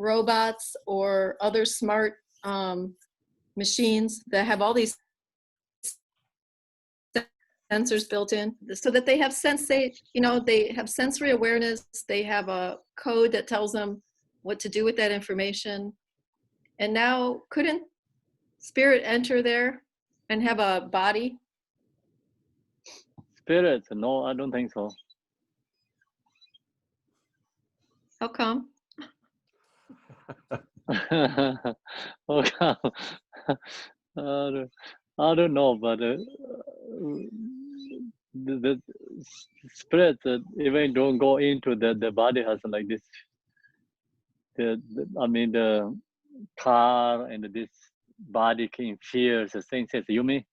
robots or other smart machines that have all these sensors built in, so that they have they have sensory awareness, they have a code that tells them what to do with that information. And now, couldn't spirit enter there and have a body? Spirits? No, I don't think so. How come? Okay. I don't know, but the spirits even don't go into the body has like this. I mean the car and this body can feel the things. You mean?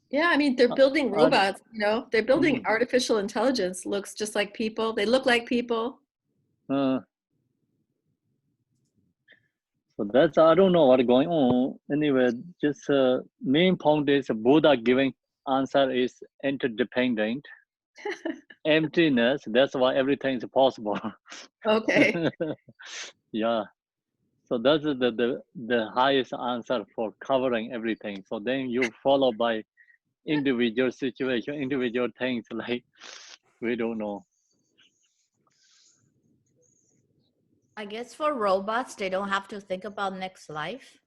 Yeah, I mean, they're building robots, they're building artificial intelligence, looks just like people. They look like people. So that's, I don't know what's going on. Anyway, just main point is Buddha giving answer is interdependent. Emptiness, that's why everything is possible. Okay. Yeah. So that's the highest answer for covering everything. So then you follow by individual situation, individual things, like we don't know. I guess for robots, they don't have to think about next life.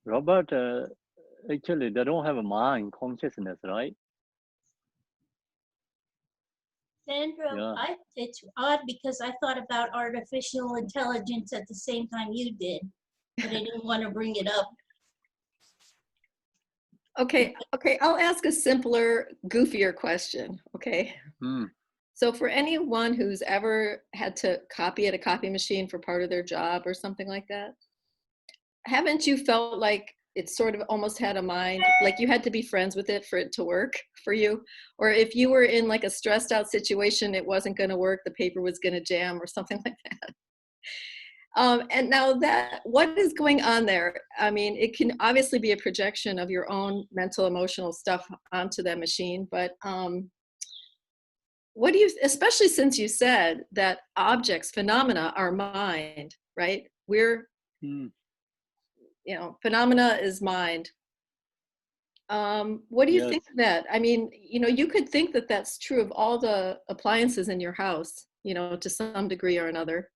Robert, actually, they don't have a mind consciousness, right? Sandra, Yeah. it's odd because I thought about artificial intelligence at the same time you did, but I didn't want to bring it up. Okay, I'll ask a simpler, goofier question, okay? So for anyone who's ever had to copy at a copy machine for part of their job or something like that, haven't you felt like it sort of almost had a mind, like you had to be friends with it for it to work for you? Or if you were in like a stressed out situation, it wasn't going to work, the paper was going to jam or something like that. And now that, what is going on there? I mean, it can obviously be a projection of your own mental, emotional stuff onto that machine, but what do you, especially since you said that objects, phenomena are mind, right? We're, phenomena is mind. What do you think of that? I mean, you could think that that's true of all the appliances in your house, to some degree or another.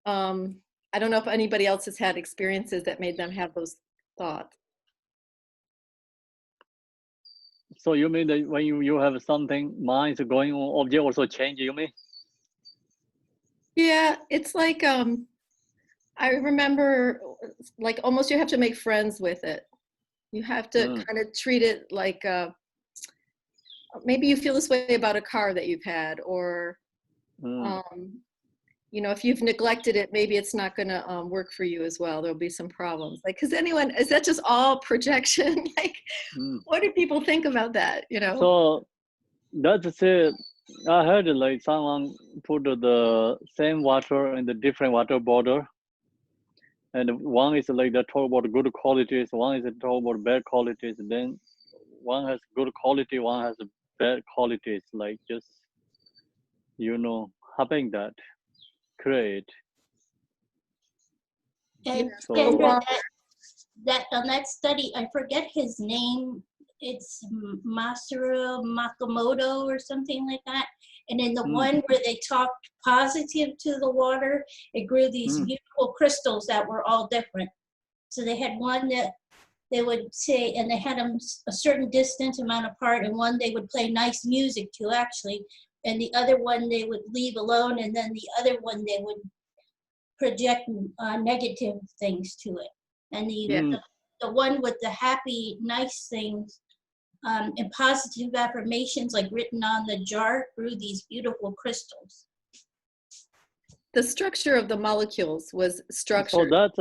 I don't know if anybody else has had experiences that made them have those thoughts. So you mean that when you have something, mind is going on, object also change, you mean? Yeah, it's like, I remember, like, almost you have to make friends with it. You have to kind of treat it like, maybe you feel this way about a car that you've had, or, if you've neglected it, maybe it's not going to work for you as well. There'll be some problems. Like, is that just all projection? Like, what do people think about that, So that's it. I heard like someone put the same water in the different water bottle. And one is like the talk about good qualities, one is talk about bad qualities. Then one has good quality, one has bad qualities. Like just, having that create. And So, Sandra, that on that study, I forget his name. It's Masaru Makamoto or something like that. And in the one where they talked positive to the water, it grew these beautiful crystals that were all different. So they had one that they would say, and they had them a certain distance amount apart, and one they would play nice music to actually, and the other one they would leave alone, and then the other one they would project negative things to it. And the one with the happy, nice things and positive affirmations like written on the jar grew these beautiful crystals. The structure of the molecules was structured. So that's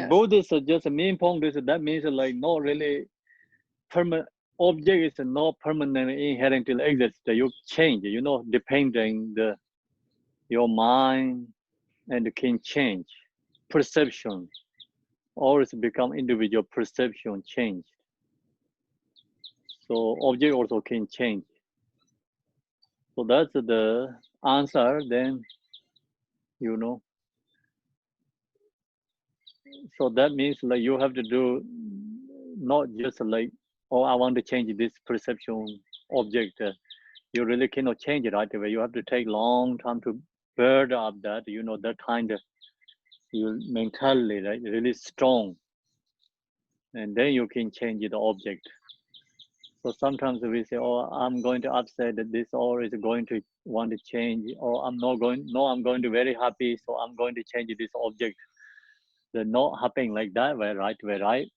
Buddhist just a main point is that means like not really permanent object is not permanently inherently exist. You change, depending your mind and can change. Perception always become individual perception change. So object also can change. So that's the answer. Then, you know, so that means like you have to do not just like, oh, I want to change this perception object. You really cannot change it right away. You have to take long time to build up that, you know, that kind of you mentally, right, really strong. And then you can change the object. So sometimes we say, oh, I'm going to upset that this, or is going to want to change, or I'm not going, no, I'm going to very happy, so I'm going to change this object. They're not happening like that way, right?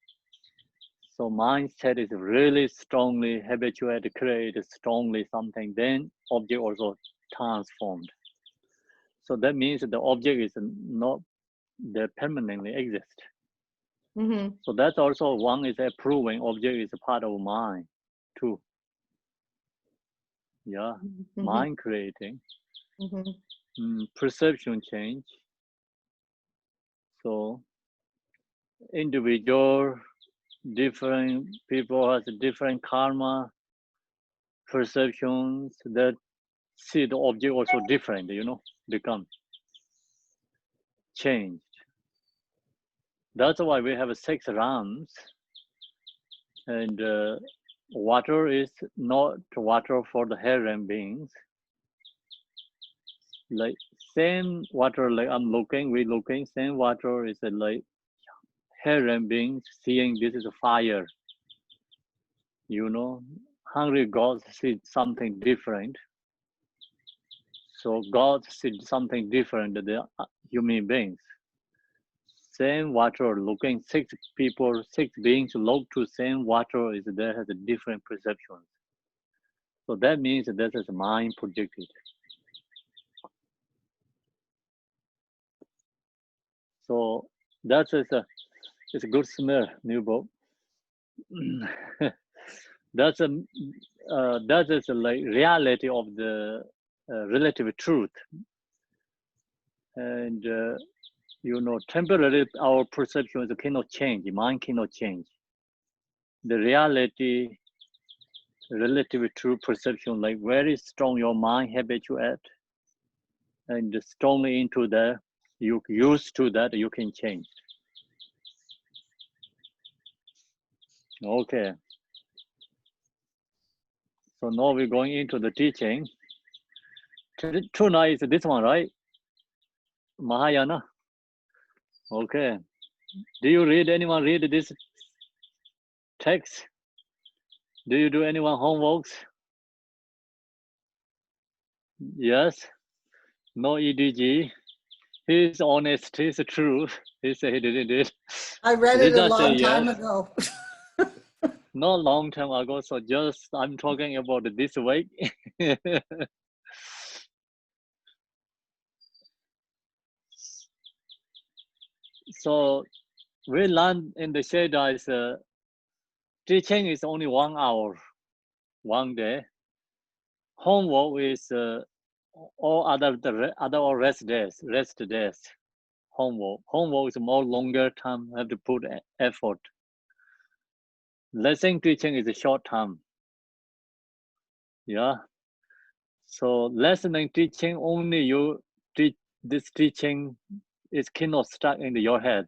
So mindset is really strongly habituated, create strongly something, then object also transformed. So that means that the object is not they permanently exist. Mm-hmm. So that's also one is proving object is a part of mind too. Yeah, Mm-hmm. mind creating, Mm-hmm. perception change. So individual, different people has different karma, perceptions that see the object also different, you know, become changed. That's why we have 6 realms, and water is not water for the higher beings. Like same water, like we looking, same water is like higher beings seeing this is a fire. You know, hungry gods see something different. So God see something different than the human beings. Same water, looking 6 people, 6 beings look to same water is there has a different perceptions. So that means that this is mind projected. So that is it's a good smell, new book. That is like reality of the relative truth, and you know, temporarily our perceptions cannot change, mind cannot change. The reality, relative true perception, like very strong, your mind habituate, and strongly into that, you used to that, you can change. Okay. So now we're going into the teaching. Tonight is this one, right? Mahayana. Okay. Do you read? Anyone read this text? Do you do anyone homeworks? Yes. No EDG. He's honest. He's true. He said he didn't do it. I read it a long yes. time ago. Not long time ago. So just I'm talking about this week. So we learned in the Sheda is teaching is only 1 hour, 1 day. Homework is all other rest days. Homework is more longer time. Have to put effort. Lesson teaching is a short time. Yeah. So listening teaching only you teach this teaching is cannot stuck into your head.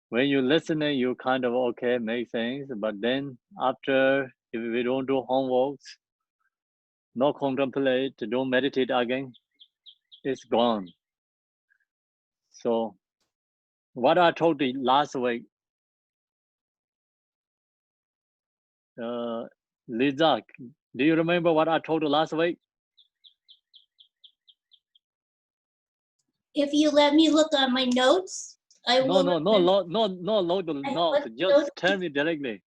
When you listening, you kind of okay make things, but then after if we don't do homeworks, no contemplate, don't meditate again, it's gone. So what I told you last week, Lisa, do you remember what I told you last week? If you let me look on my notes, I will. No, load the notes. Just tell me directly.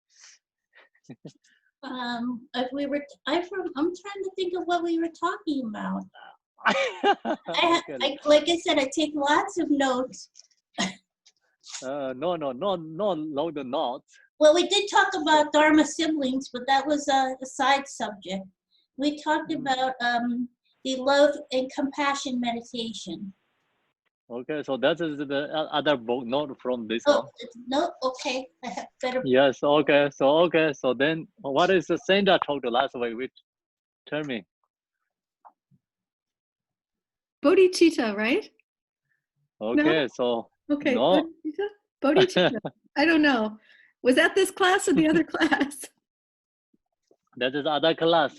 If we were, I'm trying to think of what we were talking about. Like I said, I take lots of notes. No, load the notes. Well, we did talk about Dharma siblings, but that was a side subject. We talked about the love and compassion meditation. Okay, so that is the other book, not from this Oh, one. no, okay. I have better. Yes, okay. So then what is the Sandra talked last week? Which tell me. Bodhicitta, right? Okay, so Okay, no. Bodhicitta. I don't know. Was that this class or the other class? That is other class.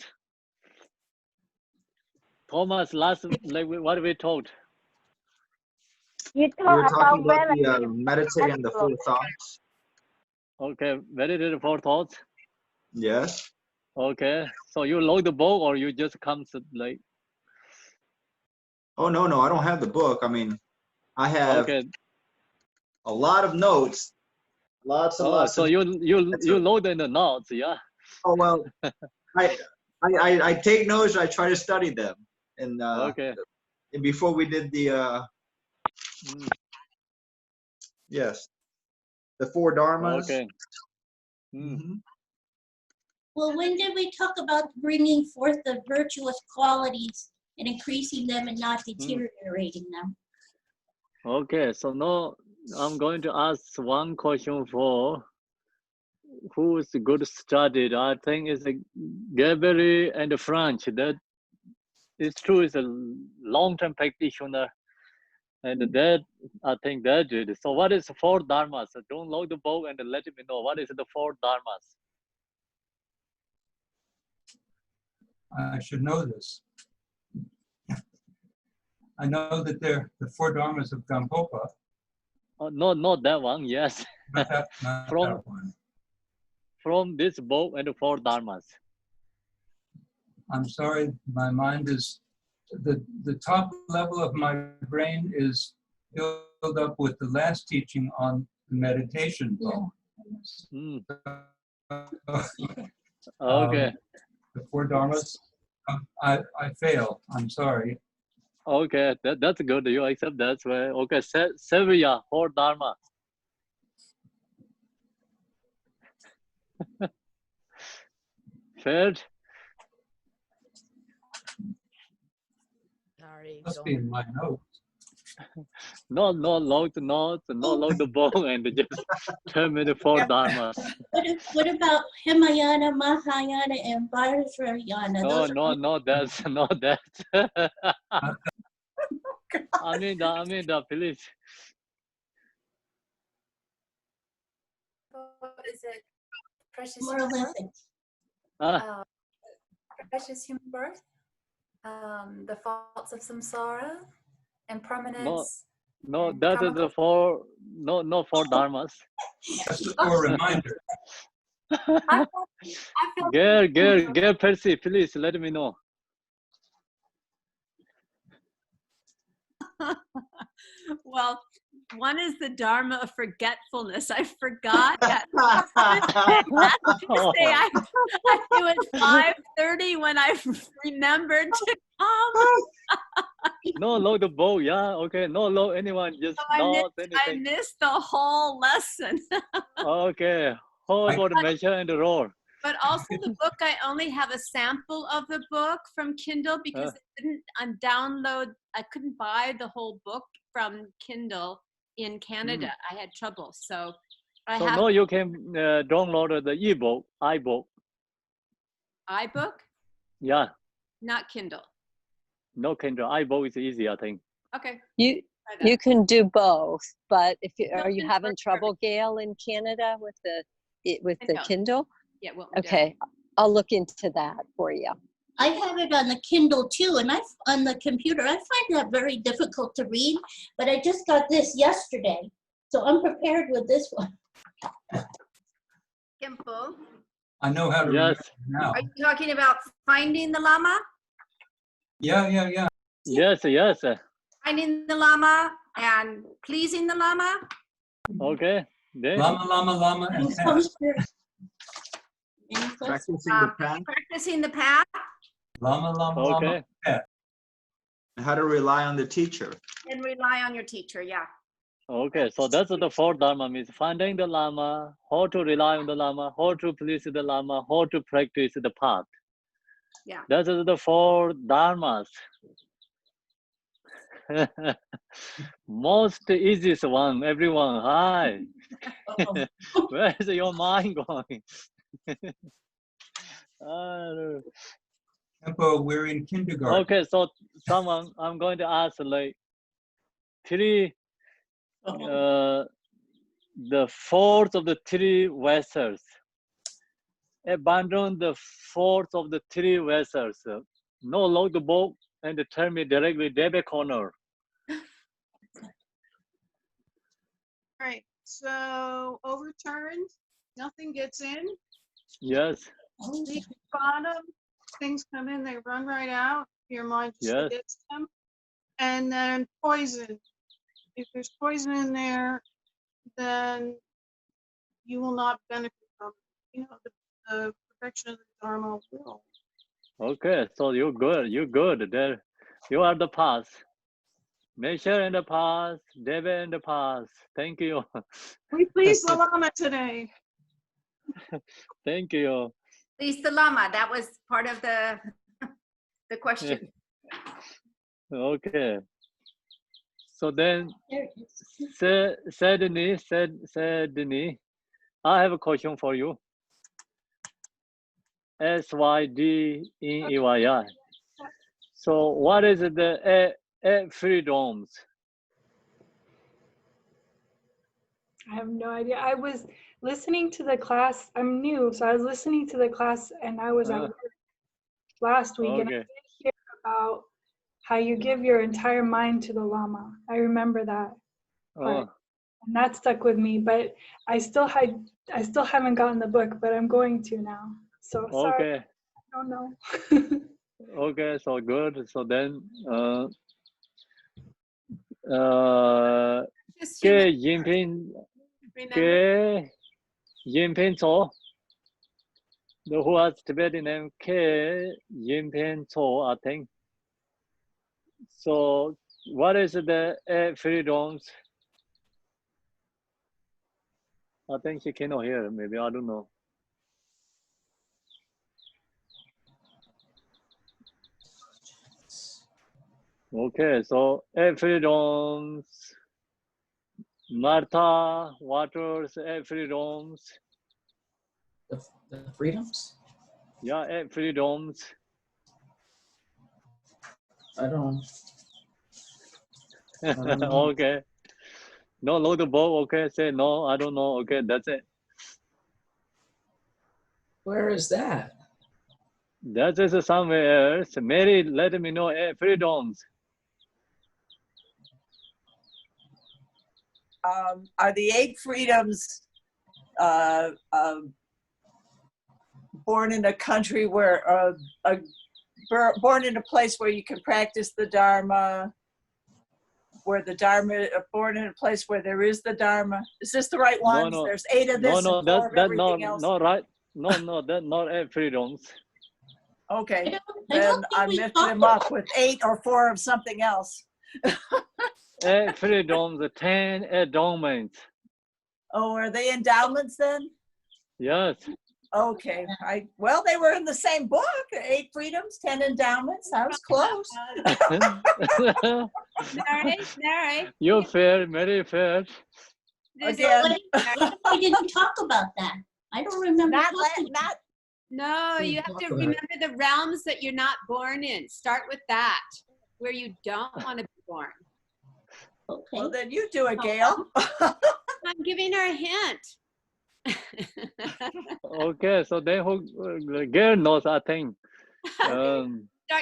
Thomas, last like what we talked. You We were talk talking about about the relative meditate and the four thoughts. Okay, very little four thoughts. Yes. Okay, so you load the book or you just come like. Oh, no, I don't have the book. I mean, I have Okay. a lot of notes, lots and Oh, lots so of. you load in the notes, yeah. Oh well, I take notes. I try to study them, and Okay. and before we did the yes, the four dharmas. Okay. Mhm. Well, when did we talk about bringing forth the virtuous qualities and increasing them and not deteriorating them? Okay, so now I'm going to ask one question for who's good studied. I think it's Gabriel and French. That is true. Is a long-term practitioner, and that I think that did. So what is four dharmas? So don't load the book and let me know what is the four dharmas. I should know this. I know that they're the four dharmas of Gampopa. Oh, no, not that one. Yes, Not that one. from this book and the four dharmas. I'm sorry, my mind is, the top level of my brain is filled up with the last teaching on the meditation book. Okay. The four dharmas, I fail, I'm sorry. Okay, that's good. You accept that's way. Okay, Sevilla, four dharma. Third. Sorry. Must be in my notes. No load the book and just tell me the four dharmas. What about Himayana, Mahayana, and Vajrayana? No, that's not that. Aminda, please. What is it? Precious More human birth? Olympics. Precious human birth? The faults of samsara, impermanence. No, that is the four. No four dharmas. Just a reminder. I feel Girl, Percy, please let me know. Well, one is the dharma of forgetfulness. I forgot that Tuesday I do it 5:30 when I remembered to come. No load the boat, yeah. Okay, no load anyone, just So not I anything. missed the whole lesson. Okay, how about measure and roll? But also the book, I only have a sample of the book from Kindle because I didn't download, I couldn't buy the whole book from Kindle in Canada. I had trouble. So I have. No, you can download the ebook, iBook. iBook? Yeah. Not Kindle. No Kindle, iBook is easy, I think. Okay. You can do both, but if you are you having trouble, Gail, in Canada with the Kindle? Yeah, well, okay, I'll look into that for you. I have it on the Kindle too, and on the computer. I find that very difficult to read, but I just got this yesterday, so I'm prepared with this one. Kimpo. I know how to read it now. Are you talking about finding the Lama? Yeah. Yes. Finding the Lama and pleasing the Lama? Okay. Then. Lama, and path. Practicing the path. Practicing the path. Lama, path. How to rely on the teacher. And rely on your teacher, yeah. Okay, so that's the four dharma means finding the Lama, how to rely on the Lama, how to please the Lama, how to practice the path. Yeah. That is the four dharmas. Most easiest one, everyone. Hi. Uh-oh. Where's your mind going? Tempo, we're in kindergarten. Okay, so someone, I'm going to ask like three, the fourth of the three vessels. Abandon the fourth of the three vessels. No logbook and tell me directly Debe corner. All right, so overturned, nothing gets in. Yes. The bottom, things come in, they run right out. Your mind just Yes. forgets them. And then poison. If there's poison in there, then you will not benefit from it. You know, the perfection of the Dharma will. Okay, so you're good. You're good. There, you are the pass. Measure in the pass. Debe in the pass. Thank you. We please the Lama today. Thank you. Please the Lama. That was part of the question. Okay. So then, There it is. Sydney, I have a question for you. SYDNEYI. So what is the freedoms? I have no idea. I was listening to the class. I'm new, so I was listening to the class and I was at work last week and I Okay. did hear about how you give your entire mind to the Lama. I remember that part. And that stuck with me, but I still haven't gotten the book, but I'm going to now. So sorry, Okay. I don't know. Okay, so good. So then, Just ke human, Yimpin remember? Cho, the who has Tibetan name Ke Yimpin Cho, I think. So what is the freedoms? I think she cannot hear. Maybe I don't know. Okay, so freedoms. Martha, Waters, freedoms. The freedoms? Yeah, freedoms. I don't know. Okay. No, load the book. Okay, say no, I don't know. Okay, that's it. Where is that? That is somewhere else. Mary, let me know. Freedoms. Are the 8 freedoms born in a country where born in a place where you can practice the Dharma, where the Dharma, born in a place where there is the Dharma? Is this the right ones? No. There's 8 of this and 4 of everything else. Not right. No, that's not freedoms. Okay, then I mixed them up with 8 or 4 of something else. Freedoms, 10 endowments. Oh, are they endowments then? Yes. Okay, well, they were in the same book. 8 freedoms, 10 endowments. I was close. Mary. You fair, very fair. Again. We didn't talk about that. I don't remember. No, you have to remember the realms that you're not born in. Start with that, where you don't want to be born. Okay. Well, then you do it, Gail. I'm giving her a hint. Okay, so then Gail knows, I think.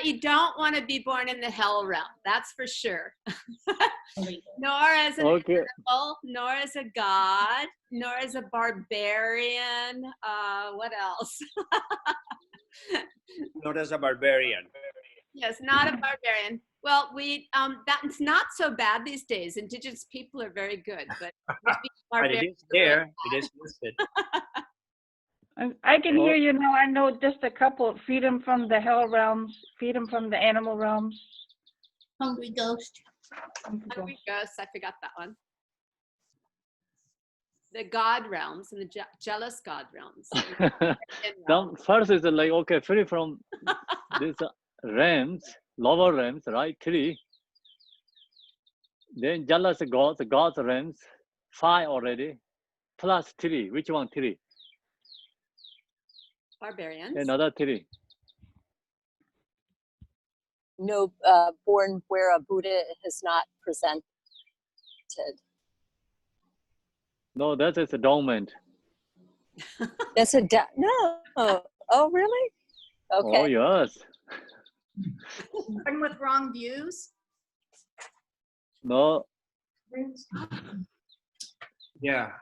You don't want to be born in the hell realm. That's for sure. Nor as an animal, nor as a god, nor as a barbarian. What else? Not as a barbarian. Yes, not a barbarian. Well, that's not so bad these days. Indigenous people are very good, but it is there. It is listed. I can hear you now. I know just a couple. Freedom from the hell realms, freedom from the animal realms. Hungry ghost. Hungry ghost, I forgot that one. The god realms and the jealous god realms. First is like, okay, free from these realms, lower realms, right? 3. Then jealous God's realms, 5 already, plus 3. Which one 3? Barbarians. Another 3. No, born where a Buddha has not presented. No, that is a dormant. That's no. Oh, really? Okay. Oh, yes. Born with wrong views. No. Yeah.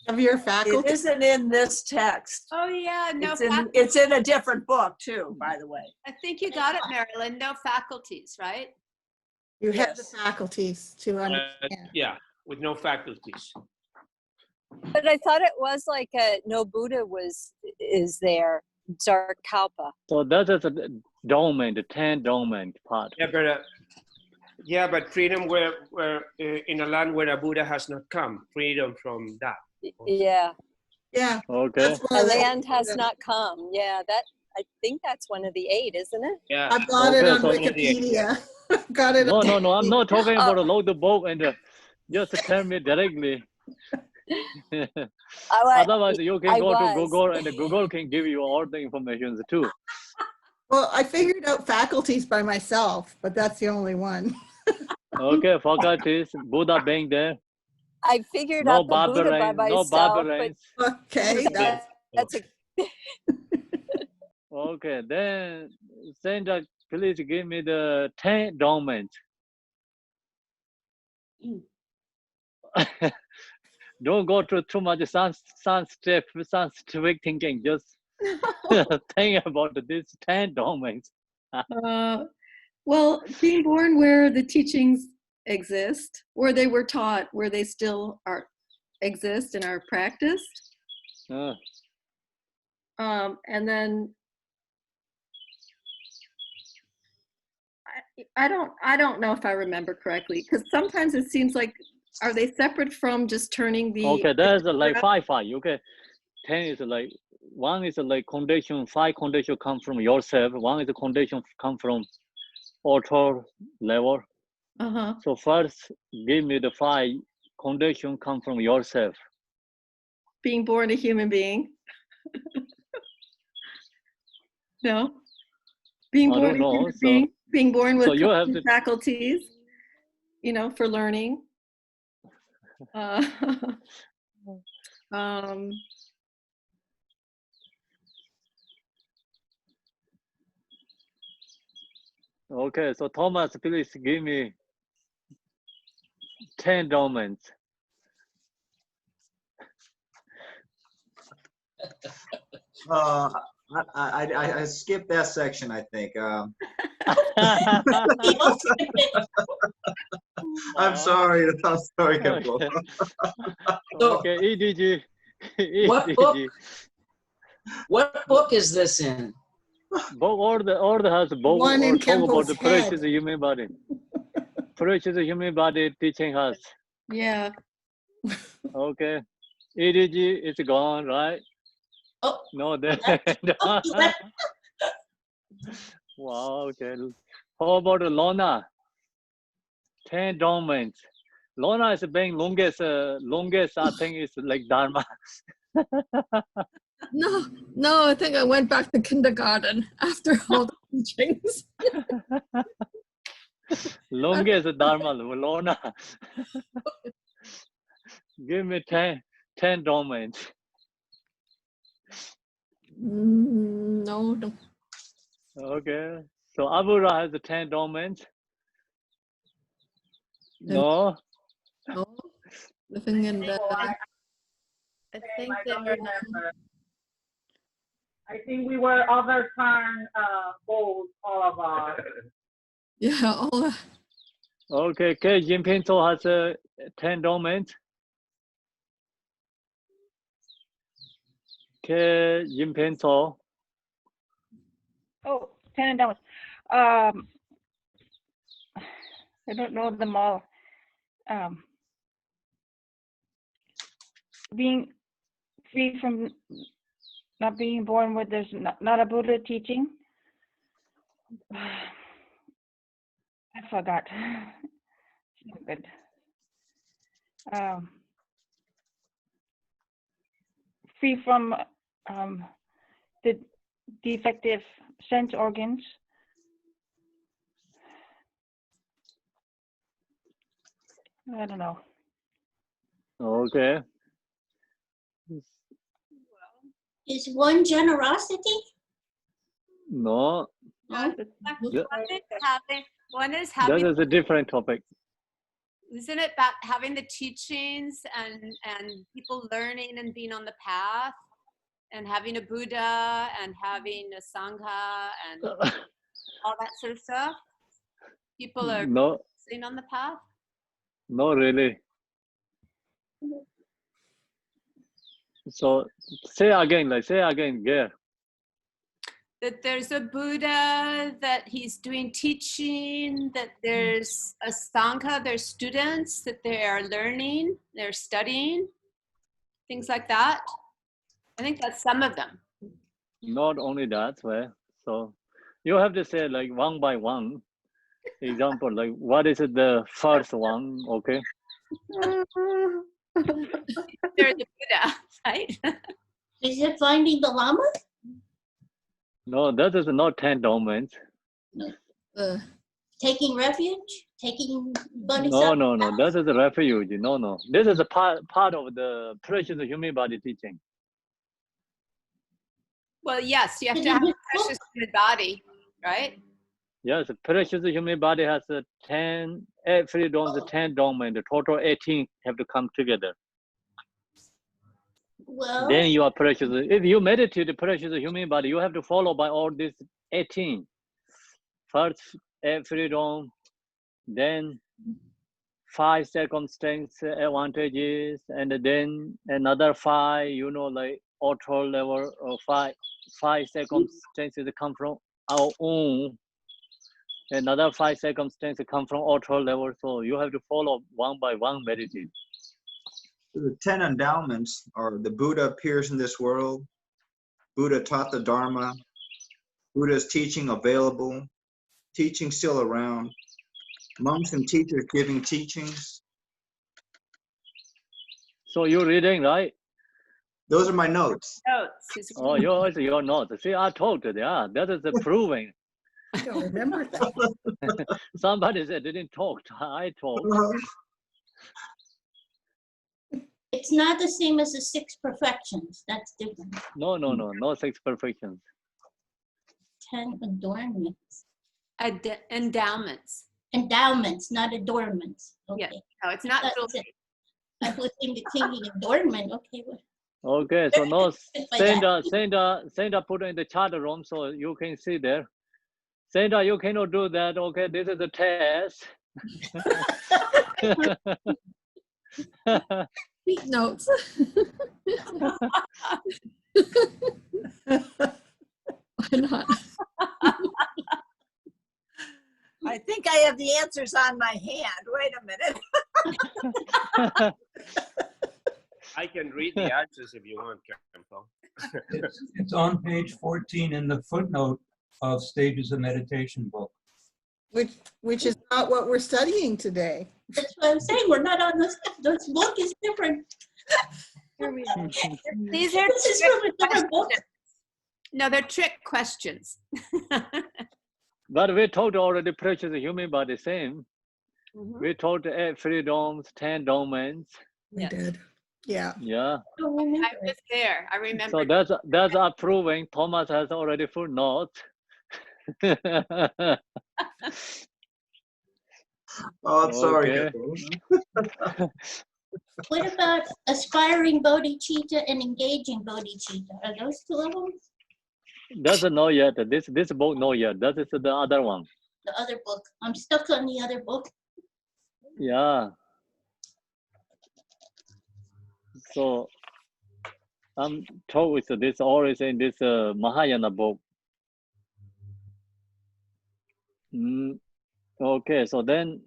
Of your It faculty? isn't in this text. Oh yeah, no. It's in a different book too, by the way. I think you got it, Marilyn. No faculties, right? You have the faculties to understand. Yeah, with no faculties. But I thought it was like no Buddha is there, Zarkalpa. So that is a dormant, the 10 dormant part. Yeah, but freedom where in a land where a Buddha has not come. Freedom from that. Yeah. Yeah. Okay. A land has not come. Yeah, I think that's one of the 8, isn't it? Yeah. I've got it on so- Wikipedia. Got it. No, I'm not talking about a load the book and just tell me directly. Otherwise, you can go to Google and Google can give you all the information too. Well, I figured out faculties by myself, but that's the only one. Okay, faculties, Buddha being there. I figured No out the Buddha by barbarians, no myself. barbarians. Okay. That's a Okay, then Sandra, please give me the 10 dormant. Don't go to too much scientific thinking. Just think about this 10 dormants. Well, being born where the teachings exist, where they were taught, where they still exist and are practiced. And then I don't know if I remember correctly, because sometimes it seems like, are they separate from just turning the? Okay, there's like 5. Okay, 10 is like 1 is like condition, 5 condition come from yourself. 1 is a condition come from author level. So first, give me the 5 condition come from yourself. Being born a human being. No. Being born a human being. Being born with you have to, faculties, for learning. Okay, so Thomas, please give me 10 dormants. I skipped that section, I think. I'm sorry. I'm sorry. So, okay, EDG. What book is this in? Order has both. One in talk about Kempo's the head. precious human body. Precious human body teaching us. Yeah. Okay. EDG is gone, right? Oh. No, wow, okay. How about Lona? 10 dormants. Lona is being longest, I think is like Dharma. No, I think I went back to kindergarten after all the teachings. Longest Dharma, Lona. Give me 10 dormants. No. Okay. So Abura has the 10 dormants. No. No. Living in the. I think they were. I think we were overturned both, all of us. Yeah, all. Okay, okay. Jinpinto has 10 dormants. Okay, Jinpinto. Oh, 10 and down. I don't know them all. Being free from not being born with, there's not a Buddha teaching. I forgot. Stupid. Free from the defective sense organs. I don't know. Okay. Is one generosity? No. No? One is That having. is a different topic. Isn't it about having the teachings and people learning and being on the path, and having a Buddha and having a Sangha and all that sort of stuff? People are sitting on the path. No, really. So say again, Gare. That there's a Buddha, that he's doing teaching, that there's a Sangha, there's students, that they are learning, they're studying, things like that. I think that's some of them. Not only that, right? So you have to say like one by one. Example, like what is the first one? Okay. They're the Buddha, right? Is it finding the Lama? No, that is not 10 domains. Taking refuge? Taking bodhisattva? No. That is a refuge. No. This is a part of the precious human body teaching. Well, yes, you have to have a precious human body, right? Yes, precious human body has 10, every dome, the 10 domain, the total 18 have to come together. Well, then you are precious. If you meditate the precious human body, you have to follow by all these 18. First, freedom, then 5 circumstance advantages, and then another 5, like auto level, or 5 circumstances come from our own. Another 5 circumstances come from auto level. So you have to follow one by one meditation. The 10 endowments are the Buddha appears in this world, Buddha taught the Dharma, Buddha's teaching available, teaching still around, monks and teachers giving teachings. So you're reading, right? Those are my notes. Notes. Oh, your notes. See, I told you, yeah, that is proving. I don't remember that. Somebody said they didn't talk. I talked. it's not the same as the 6 perfections. That's different. No 6 perfections. 10 adornments. Endowments. Endowments, not adornments. Okay. Yeah. No, it's not. I was thinking adornment. Okay. Well. Okay, so no, Sandra put in the chat room so you can see there. Sandra, you cannot do that. Okay, this is a test. Sweet notes. Why not? I think I have the answers on my hand. Wait a minute. I can read the answers if you want, Campbell. It's on page 14 in the footnote of Stages of Meditation book. Which is not what we're studying today. That's what I'm saying. We're not on this. This book is different. Here we are. This is from a different book. No, they're trick questions. But we talked already precious human body same. Mm-hmm. We talked 8 freedoms, 10 domains. We did. Yeah. Yeah. I was there. I remember. So that's approving. Thomas has already footnote. Oh, I'm sorry. Okay. What about aspiring bodhicitta and engaging bodhicitta? Are those 2 of them? That's a no yet. This book no yet. That is the other one. The other book. I'm stuck on the other book. Yeah. So I'm told with this always in this Mahayana book. Okay, so then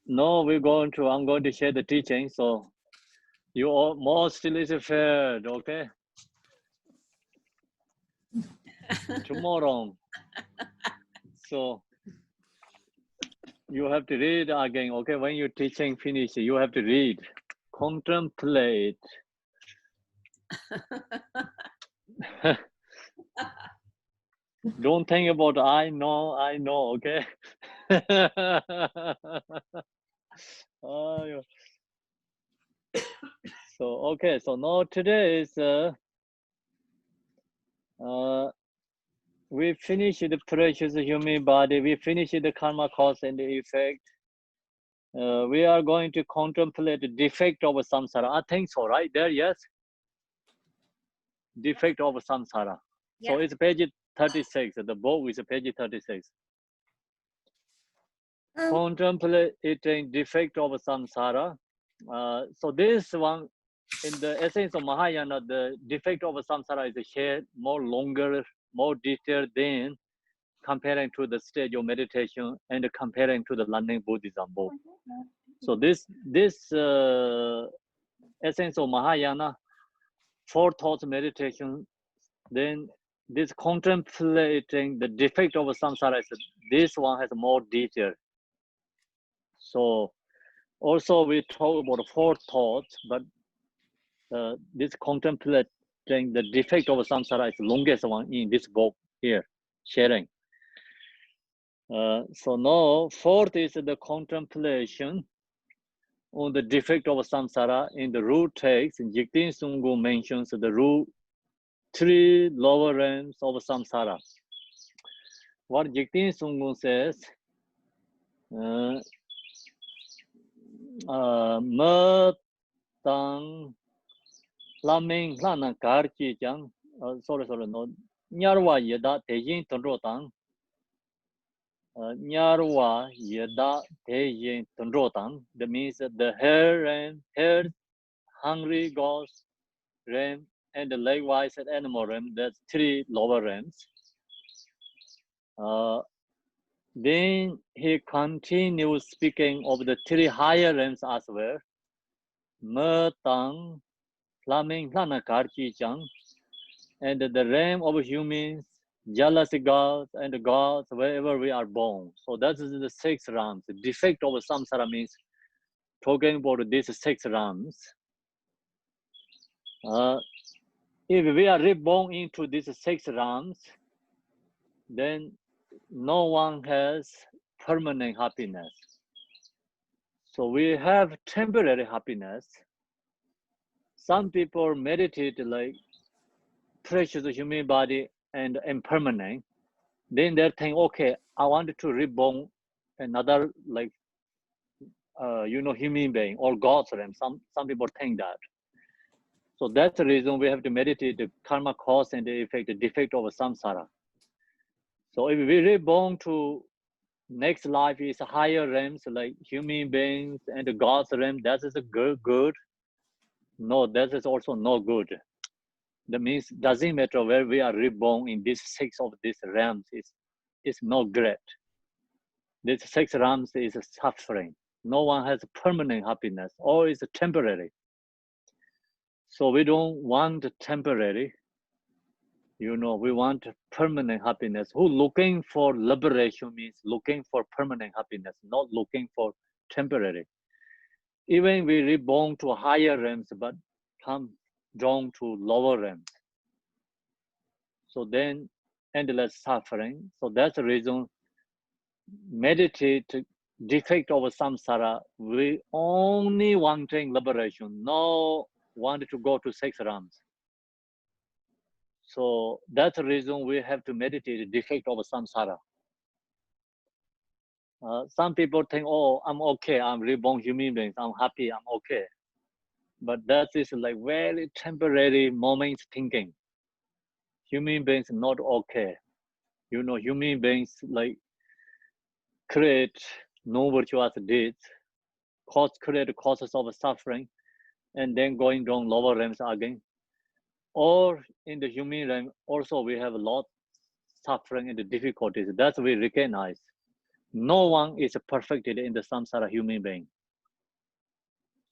now I'm going to share the teaching. So you all mostly is fair, okay? Tomorrow. So You have to read again, okay? When you're teaching finish, you have to read. Contemplate. Don't think about I know, okay? Oh, so, okay, so now today is, we finished the precious human body, we finished the karma cause and the effect. We are going to contemplate the defect of samsara. I think so, right there, yes? Defect of samsara. Yeah. So it's page 36, the book is page 36. Contemplating defect of samsara. So this one, in the essence of Mahayana, the defect of samsara is shared more longer, more detailed than comparing to the stage of meditation and comparing to the learning Buddhism both. So this essence of Mahayana, 4 thoughts meditation, then this contemplating the defect of samsara, this one has more detail. So also we talk about 4 thoughts, but this contemplating the defect of samsara is the longest one in this book here, sharing. So now 4th is the contemplation on the defect of samsara. In the root text, Jigten Sunggu mentions the root 3 lower realms of samsara. What Jigten Sunggu says, Tang Laming Lana Karchi Chang, sorry, no, Nyarwa Yeda Tejin Tondro Tang, Nyarwa Yeda Tejin Tondro Tang, that means the hair, hungry ghost realm, and the likewise at animal realm, that's 3 lower realms. Then he continues speaking of the 3 higher realms as well. Tang Laming Lana Karchi Chang, and the realm of humans, jealousy gods, and the gods wherever we are born. So that is the 6 realms. The defect of samsara means talking about these 6 realms. If we are reborn into these 6 realms, then no one has permanent happiness. So we have temporary happiness. Some people meditate like precious human body and impermanent. Then they think, okay, I want to reborn another like human being or God's realm. Some people think that. So that's the reason we have to meditate the karma cause and the effect, the defect of samsara. So if we reborn to next life is higher realms like human beings and the God's realm, that is a good. No, that is also no good. That means doesn't matter where we are reborn in these 6 of these realms, it's no great. These 6 realms is suffering. No one has permanent happiness, or is temporary. So we don't want temporary. We want permanent happiness. Who looking for liberation means looking for permanent happiness, not looking for temporary. Even we reborn to higher realms, but come down to lower realms. So then endless suffering. So that's the reason meditate defect of samsara. We only wanting liberation, no want to go to 6 realms. So that's the reason we have to meditate defect of samsara. Some people think, oh, I'm okay, I'm reborn human beings, I'm happy, I'm okay. But that is like very temporary moment thinking. Human beings not okay. Human beings like create no virtuous deeds, create causes of suffering, and then going down lower realms again. Or in the human realm, also we have a lot suffering and the difficulties. That's we recognize. No one is perfected in the samsara human being.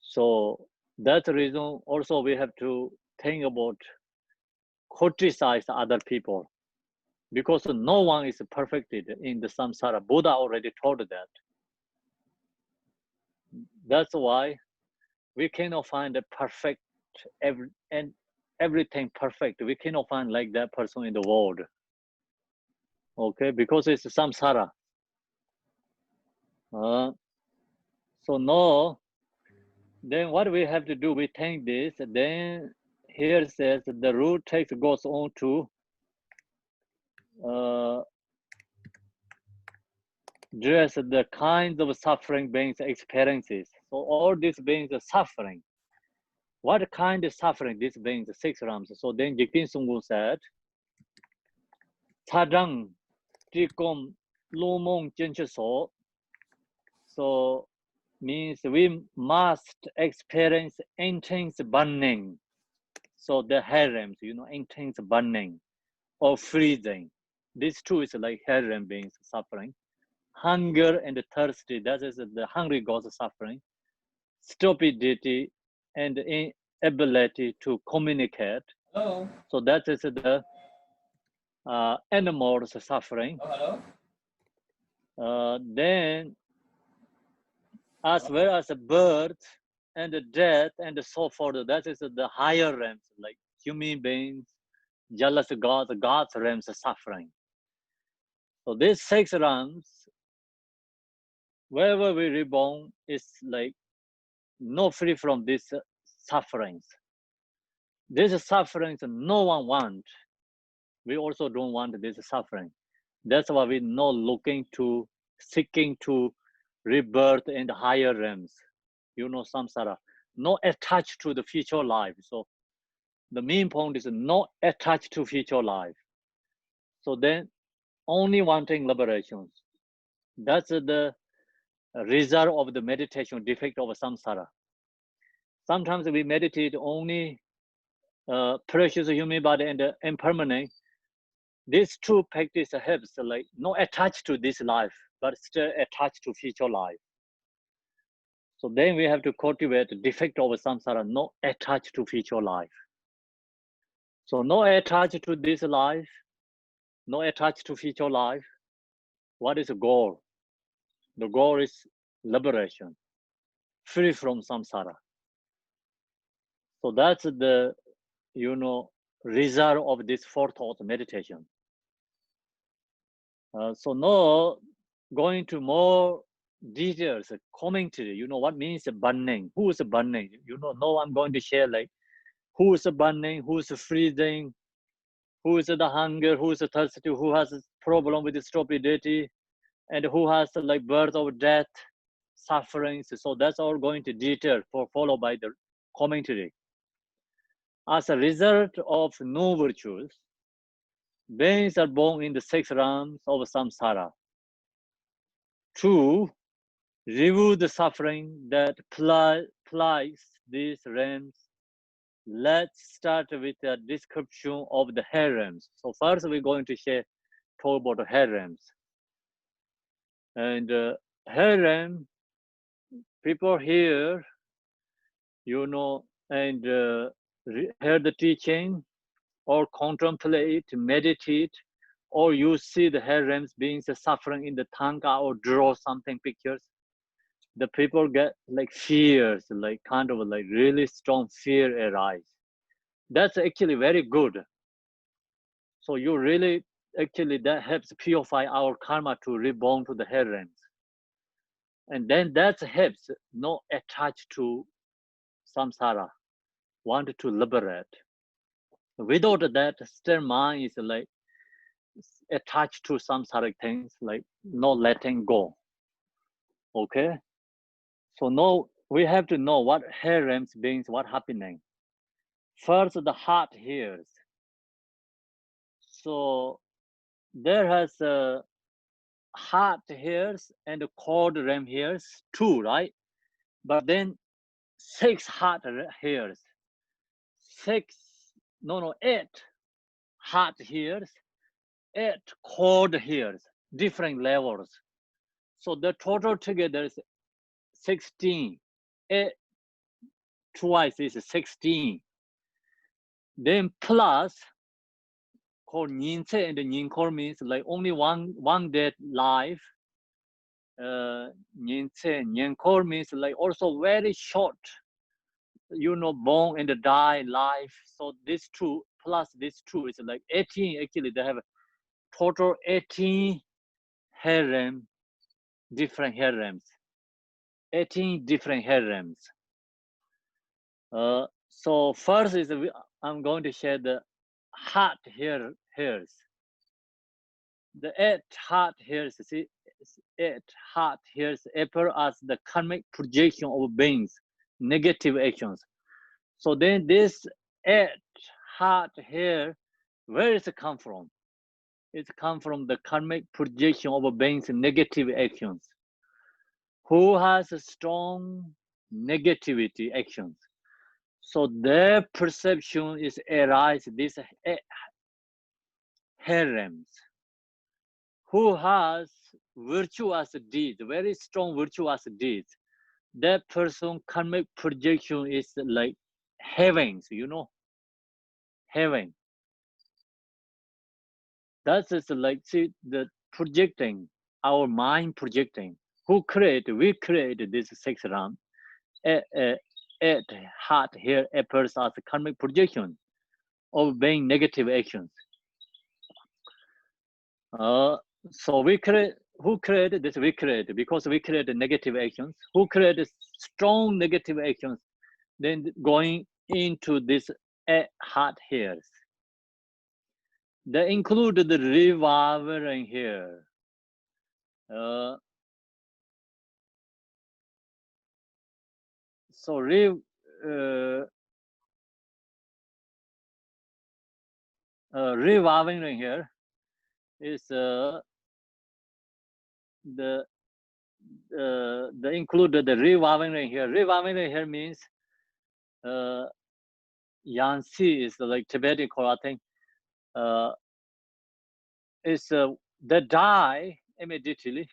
So that's the reason also we have to think about criticize other people, because no one is perfected in the samsara. Buddha already told that. That's why we cannot find a perfect everything perfect. We cannot find like that person in the world. Okay, because it's samsara. So no, then what we have to do, we think this, then here says the root text goes on to address the kinds of suffering beings experiences. So all these beings are suffering. What kind of suffering these beings, 6 realms? So then Jigten Sunggu said, Tadang Trikom Lumong Chencheso. So means we must experience intense burning. So the harems, intense burning or freezing. These two is like harem beings suffering. Hunger and thirsty, that is the hungry gods suffering. Stupidity and inability to communicate. Hello. So that is the animals suffering. Then as well as the birds and the death and so forth, that is the higher realms, like human beings, jealous gods, God's realms are suffering. So these 6 realms, wherever we reborn, is like no free from these sufferings. These sufferings no one wants. We also don't want this suffering. That's why we're not seeking to rebirth in the higher realms. Samsara. Not attached to the future life. So the main point is not attached to future life. So then only wanting liberations. That's the result of the meditation defect of samsara. Sometimes we meditate only precious human body and impermanent. These two practice helps, like not attached to this life, but still attached to future life. So then we have to cultivate the defect of samsara, not attached to future life. So not attached to this life, not attached to future life. What is the goal? The goal is liberation, free from samsara. So that's the, result of this 4 thought meditation. So now going to more details, commentary, what means burning? Who is burning? Now I'm going to share like who is burning, who is freezing, who is the hunger, who is thirsty, who has a problem with stupidity, and who has like birth or death, sufferings. So that's all going to detail followed by the commentary. As a result of no virtues, beings are born in the 6 realms of samsara. To remove the suffering that plagues these realms, let's start with a description of the harems. So first we're going to talk about the harems. And harem, people here, and hear the teaching or contemplate, meditate, or you see the harems beings suffering in the tanka or draw something pictures, the people get like fears, like kind of like really strong fear arise. That's actually very good. So you really, actually that helps purify our karma to reborn to the harems. And then that helps not attached to samsara, want to liberate. Without that, still mind is like attached to samsaric things, like not letting go. Okay? So now we have to know what harems means, what happening. First, the heart hears. So there has a heart hears and a cord rem hears, 2, right? But then 6 heart hears. 8 heart hears, 8 cord hears, different levels. So the total together is 16. 8 twice is 16. Then plus called Ninse and Ninkor means like only one dead life. Nyenkor means like also very short, born and die life. So these two plus these two is like 18. Actually, they have a total 18 harem, different harems. 18 different harems. So first is I'm going to share the heart hairs. The 8 heart hairs, see, 8 heart hairs appear as the karmic projection of beings, negative actions. So then this 8 heart hair, where does it come from? It comes from the karmic projection of beings' negative actions. Who has a strong negativity actions? So their perception is arise these harems. Who has virtuous deeds, very strong virtuous deeds, that person karmic projection is like heavens, heaven. That is like, see, the projecting, our mind projecting. Who create? We create this 6 round. 8 heart here appears as a karmic projection of being negative actions. So we create. Who created this? We created, because we created negative actions. Who created strong negative actions? Then going into this heart hairs. They include the reviving here. So reviving here is the included the reviving here. Reviving here means Yansi is like Tibetan call, I think. Is they die immediately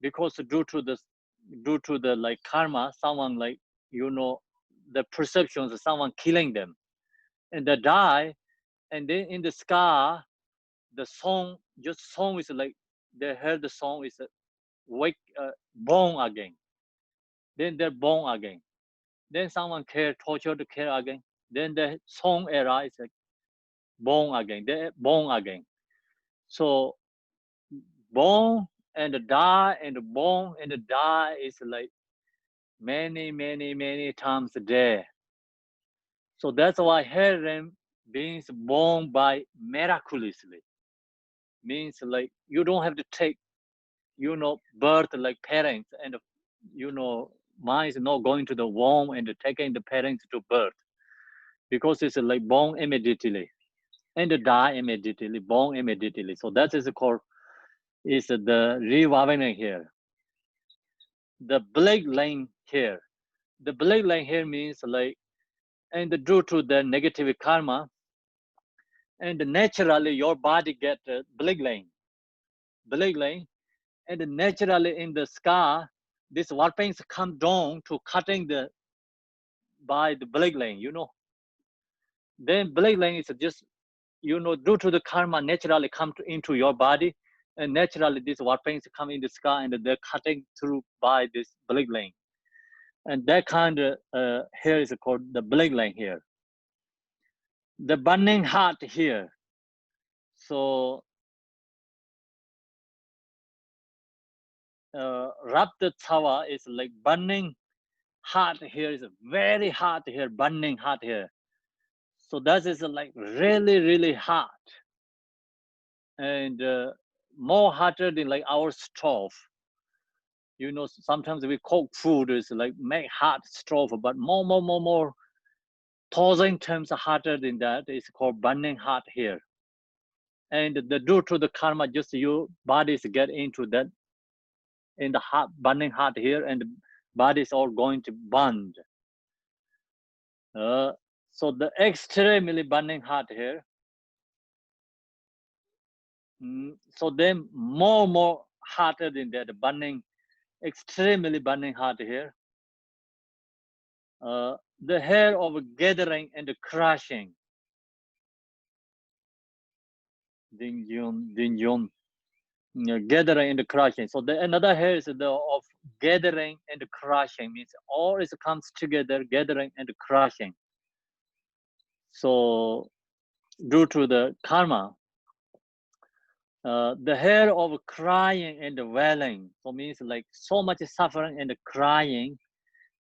because due to the like karma, someone like the perceptions of someone killing them, and they die, and then in the sky, the song is like they heard the song is wake born again. Then they're born again. Then someone tortured to care again. Then the song arises like born again. They're born again. So born and die and born and die is like many times a day. So that's why harem beings born by miraculously means like you don't have to take birth like parents, and mine is not going to the womb and taking the parents to birth, because it's like born immediately and die immediately, born immediately. So that is called is the reviving here. The black line here. The black line here means like, and due to the negative karma, and naturally your body get black line, and naturally in the sky, these warpings come down to cutting by the black line, Then black line is just, due to the karma naturally come into your body, and naturally these warpings come in the sky and they're cutting through by this black line. And that kind of here is called the black line here. The burning heart here. So Rapta Tsawa is like burning heart here, is very hot here, burning heart here. So that is like really hot, and more hotter than like our stove. Sometimes we cook food is like make hot stove, but more 1,000 times hotter than that. It's called burning hot here. And due to the karma, just your bodies get into that in the hot burning hot here, and bodies are going to burn. So the extremely burning hot here. So then more hotter than that, burning, extremely burning hot here. The hair of gathering and crushing. Dingyun. gathering and crushing. So the another here is the of gathering and crushing, means all it comes together, gathering and crushing. So due to the karma, the hair of crying and wailing, so means like so much suffering and crying,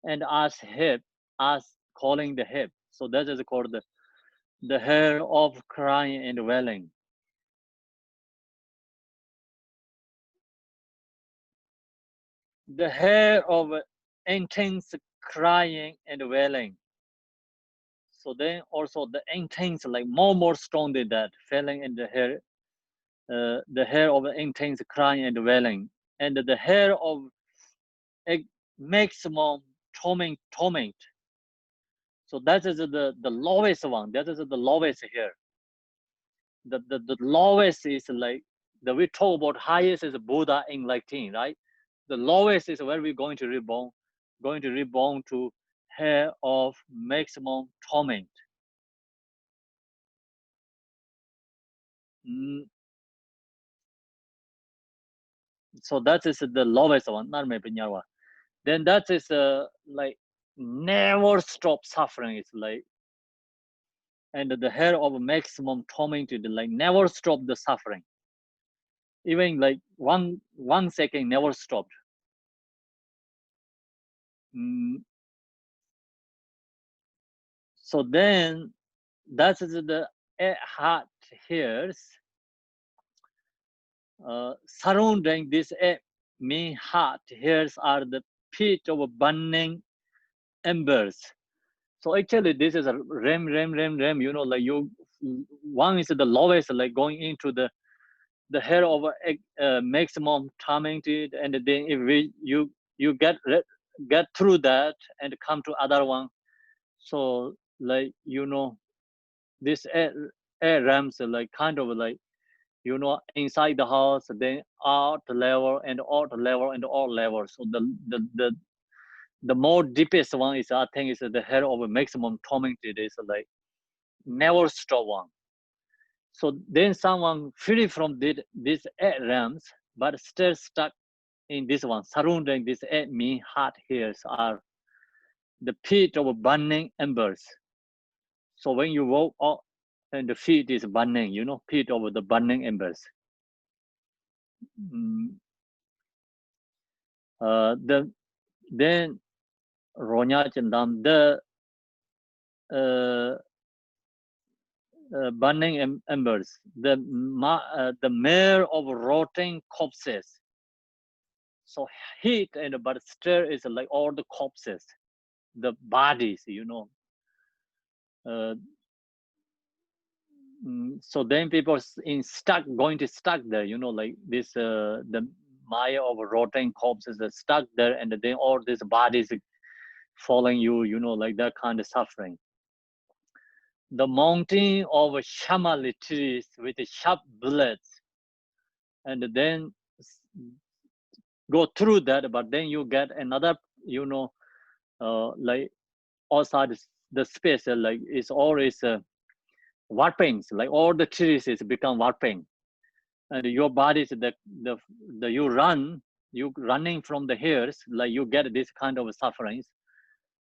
and as hip, as calling the hip. So that is called the hair of crying and wailing. The hair of intense crying and wailing. So then also the intense, like more strong than that, feeling in the hair of intense crying and wailing, and the hair of a maximum torment. So that is the lowest one. That is the lowest here. The lowest is like we talk about highest is Buddha enlightened, right? The lowest is where we're going to reborn to hair of maximum torment. So that is the lowest one, not maybe Nyarwa. Then that is like never stop suffering. It's like, and the hair of maximum torment is like never stop the suffering. Even like one second never stopped. So then that is the heart hairs surrounding this main heart hairs are the pit of burning embers. So actually this is a rem, you know, like one is the lowest, like going into the hair of maximum tormented, and then if you get through that and come to other one. So like, you know, this air ramps like kind of like, you know, inside the house, then out level and out level and out level. So the more deepest one is, I think, is the hair of maximum tormented is like never stop one. So then someone free from these 8 realms, but still stuck in this one, surrounding this 8 mean heart hairs are the pit of burning embers. So when you walk out and the feet is burning, you know, pit of the burning embers. Then Ronya Chandam, the burning embers, the mare of rotting corpses. So heat and but stir is like all the corpses, the bodies, you know. So then people going to stuck there, you know, like this the mire of rotting corpses are stuck there, and then all these bodies following you, you know, like that kind of suffering. The mountain of shamali trees with sharp bullets, and then go through that, but then you get another, you know, like outside the space, like it's always warpings, like all the trees is become warping, and your body is you running from the hairs, like you get this kind of sufferings,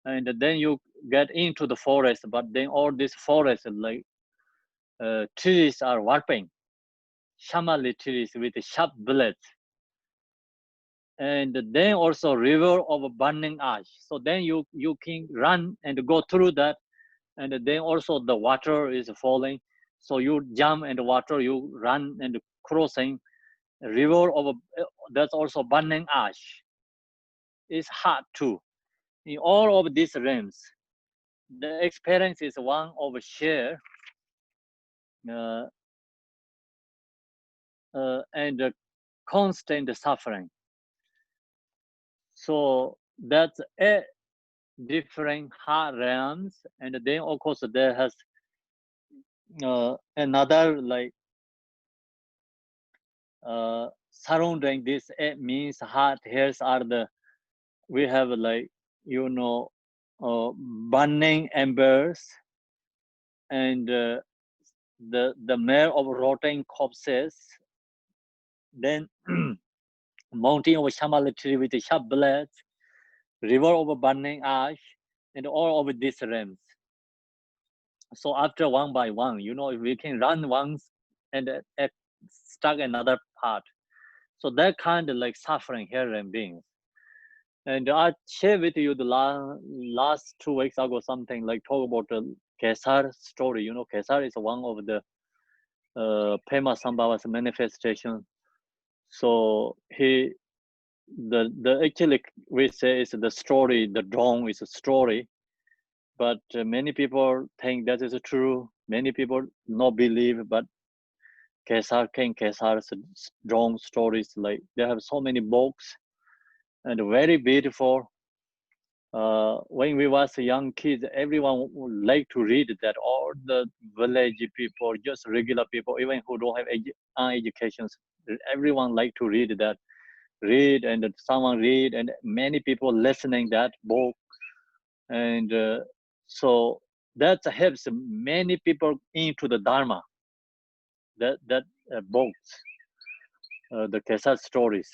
and then you get into the forest, but then all this forest like trees are warping, shamali trees with sharp bullets, and then also river of burning ash. So then you can run and go through that, and then also the water is falling, so you jump and water, you run and crossing river of that's also burning ash. It's hard too. In all of these realms, the experience is one of share and constant suffering. So that's a different hard realms, and then of course there has another like surrounding this means heart hairs are the, we have like, you know, burning embers, and the mare of rotting corpses, then mountain of shamal tree with sharp blades, river of burning ash, and all of these realms. So after one by one, you know, if we can run once and stuck another part. So that kind of like suffering here and beings. And I share with you the last 2 weeks ago something like talk about the Kesar story. You know, Kesar is one of the Pema Sambhava's manifestation. So the actually we say is the story, the dawn is a story, but many people think that is true. Many people not believe, but King Kesar's dawn stories, like they have so many books and very beautiful. When we was young kids, everyone would like to read that. All the village people, just regular people, even who don't have educations, everyone like to read that. Read and someone read, and many people listening that book, and so that helps many people into the Dharma. That books, the Kesar stories.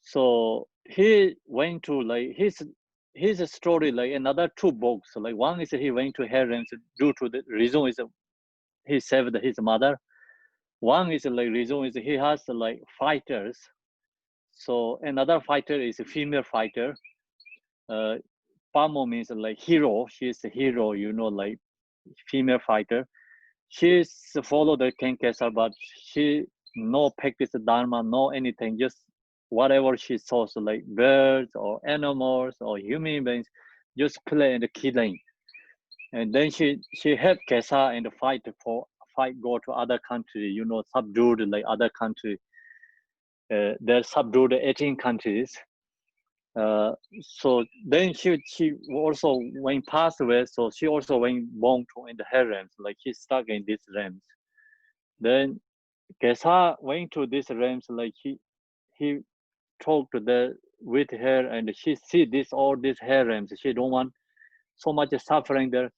So he went to like his story like another 2 books. Like one is he went to Herons due to the reason is he saved his mother. One is like reason is he has like fighters. So another fighter is a female fighter. Pamo means like hero. She's a hero, you know, like female fighter. She's follow the King Kesar, but she no practice Dharma, no anything, just whatever she saw, so like birds or animals or human beings, just play and killing. And then she helped Kesar and fight go to other country, you know, subdued like other country. They're subdued 18 countries. So then she also when passed away, so she also went born to in the realms, like she's stuck in these realms. Then Kesar went to these realms, like he talked with her, and she see all these realms. She don't want so much suffering there.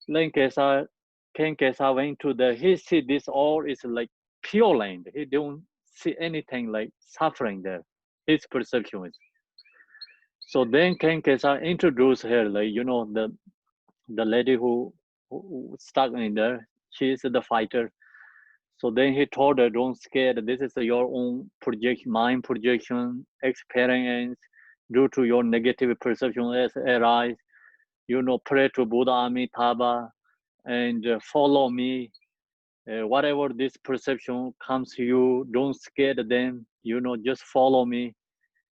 Then King Kesar went to he see this all is like pure land. He don't see anything like suffering there. His perception is. So then King Kesar introduced her, like, you know, the lady who stuck in there. She is the fighter. So then he told her, don't scare. This is your own mind projection, experience due to your negative perception as arise. You know, pray to Buddha Amitabha and follow me. Whatever this perception comes to you, don't scare them. You know, just follow me.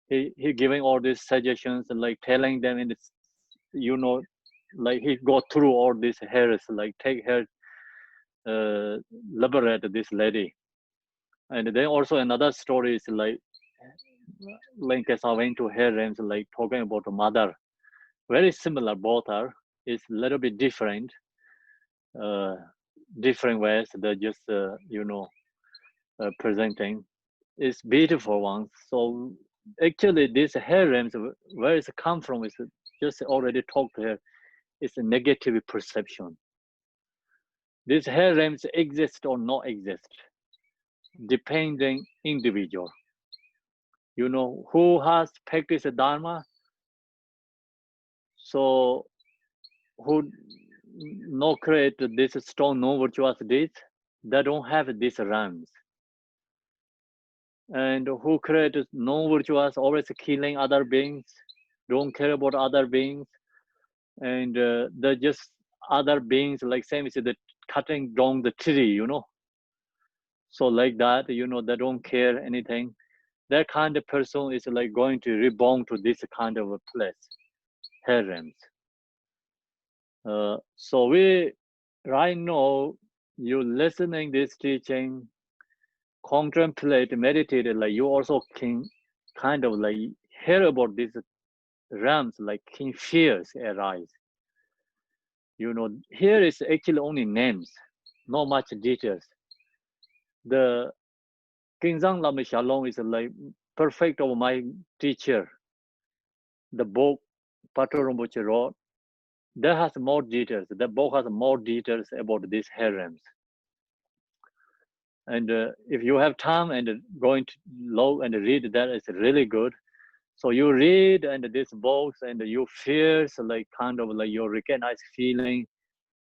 He giving all these suggestions and like telling them, and you know, like he go through all these hairs, like take her, liberate this lady. And then also another story is like Kesar went to her realms, like talking about a mother. Very similar, both are. It's a little bit different. Different ways. They're just you know, presenting. It's beautiful ones. So actually, this hair realms, where it come from, is just already talked to her. It's a negative perception. These hair realms exist or not exist, depending individual. You know, who has practiced Dharma, so who no create this strong, no virtuous deeds, they don't have these realms. And who create no virtuous, always killing other beings, don't care about other beings, and they're just other beings, like same as the cutting down the tree, you know. So like that, you know, they don't care anything. That kind of person is like going to reborn to this kind of a place, realms. So we right now, you listening this teaching, contemplate, meditate, like you also can kind of like hear about these realms, like can fears arise. You know, here is actually only names, not much details. The Kingzang Lama Shalom is like perfect of my teacher. The book Pato Rinpoche wrote, that has more details. The book has more details about these harems. And if you have time and going to low and read that, is really good. So you read and this books and you feel like kind of like you recognize feeling,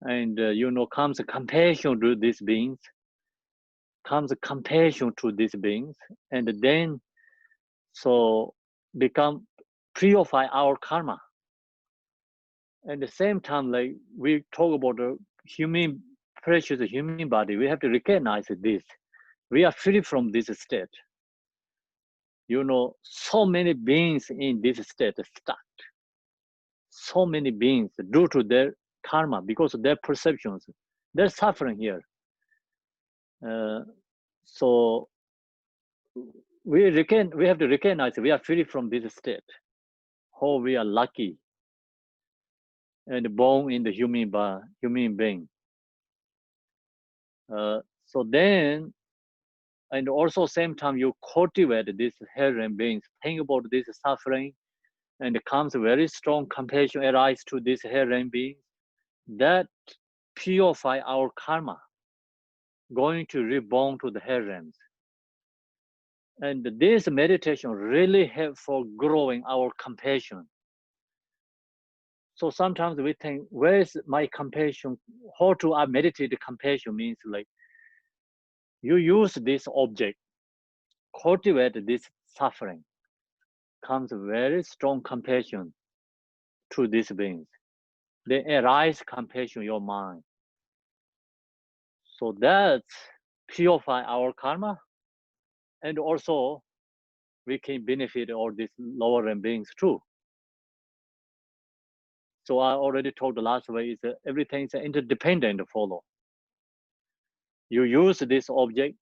and you know, comes compassion to these beings, comes compassion to these beings, and then so become purify our karma. At the same time, like we talk about the human, precious human body, we have to recognize this. We are free from this state. You know, so many beings in this state stuck. So many beings due to their karma, because of their perceptions, they're suffering here. So we have to recognize we are free from this state. How we are lucky and born in the human being. So then, and also same time you cultivate this hearing beings, think about this suffering, and it comes very strong compassion arise to this hearing beings, that purify our karma, going to reborn to the herons. And this meditation really help for growing our compassion. So sometimes we think, where is my compassion? How to meditate compassion means like, you use this object, cultivate this suffering, comes very strong compassion to these beings. They arise compassion in your mind. So that's purify our karma, and also we can benefit all these lower end beings too. So I already told the last way is that everything is interdependent follow. You use this object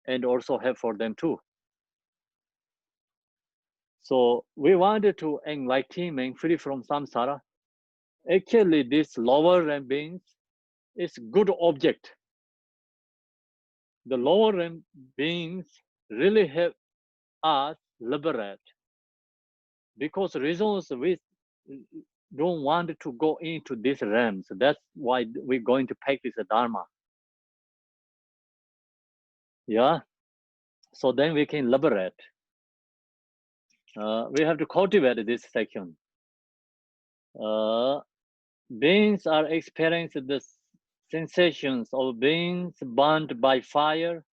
and also help for them too. So we wanted to enlighten free from samsara. Actually, this lower end beings is good object. The lower end beings really help us liberate, because reasons we don't want to go into these realms. That's why we're going to practice the Dharma. Yeah. So then we can liberate. We have to cultivate this section. Beings are experiencing the sensations of beings burned by fire,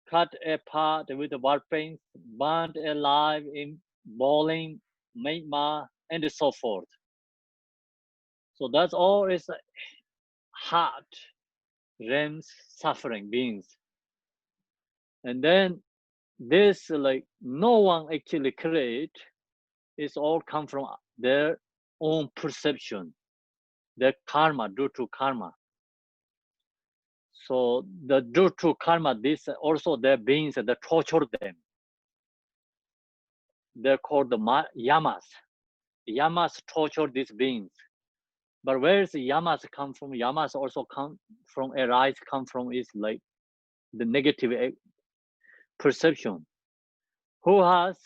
cut apart with weapons, burned alive in boiling magma, and so forth. So that's all is heart realms suffering beings. And then this, like, no one actually create, it's all come from their own perception, their karma, due to karma. So the due to karma, this also their beings that torture them. They're called the yamas. Yamas torture these beings. But where is the yamas come from? Yamas also come from is like the negative perception. Who has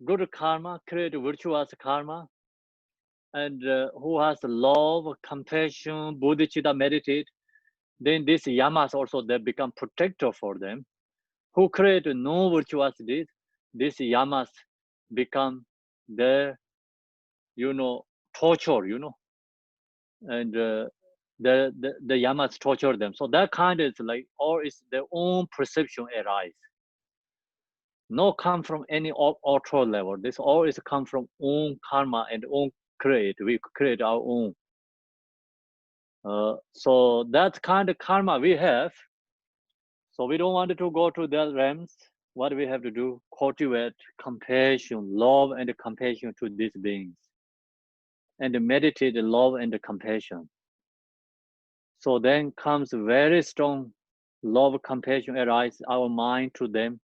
good karma, create virtuous karma, and who has love, compassion, bodhicitta, meditate, then these yamas also, they become protector for them. Who create no virtuous deeds, these yamas become their, torture, and the yamas torture them. So that kind is like, or is their own perception arise. No come from any auto level. This all is come from own karma and own create. We create our own. So that kind of karma we have. So we don't want to go to that realms. What we have to do? Cultivate compassion, love and compassion to these beings. And meditate love and compassion. So then comes very strong love, compassion arise our mind to them.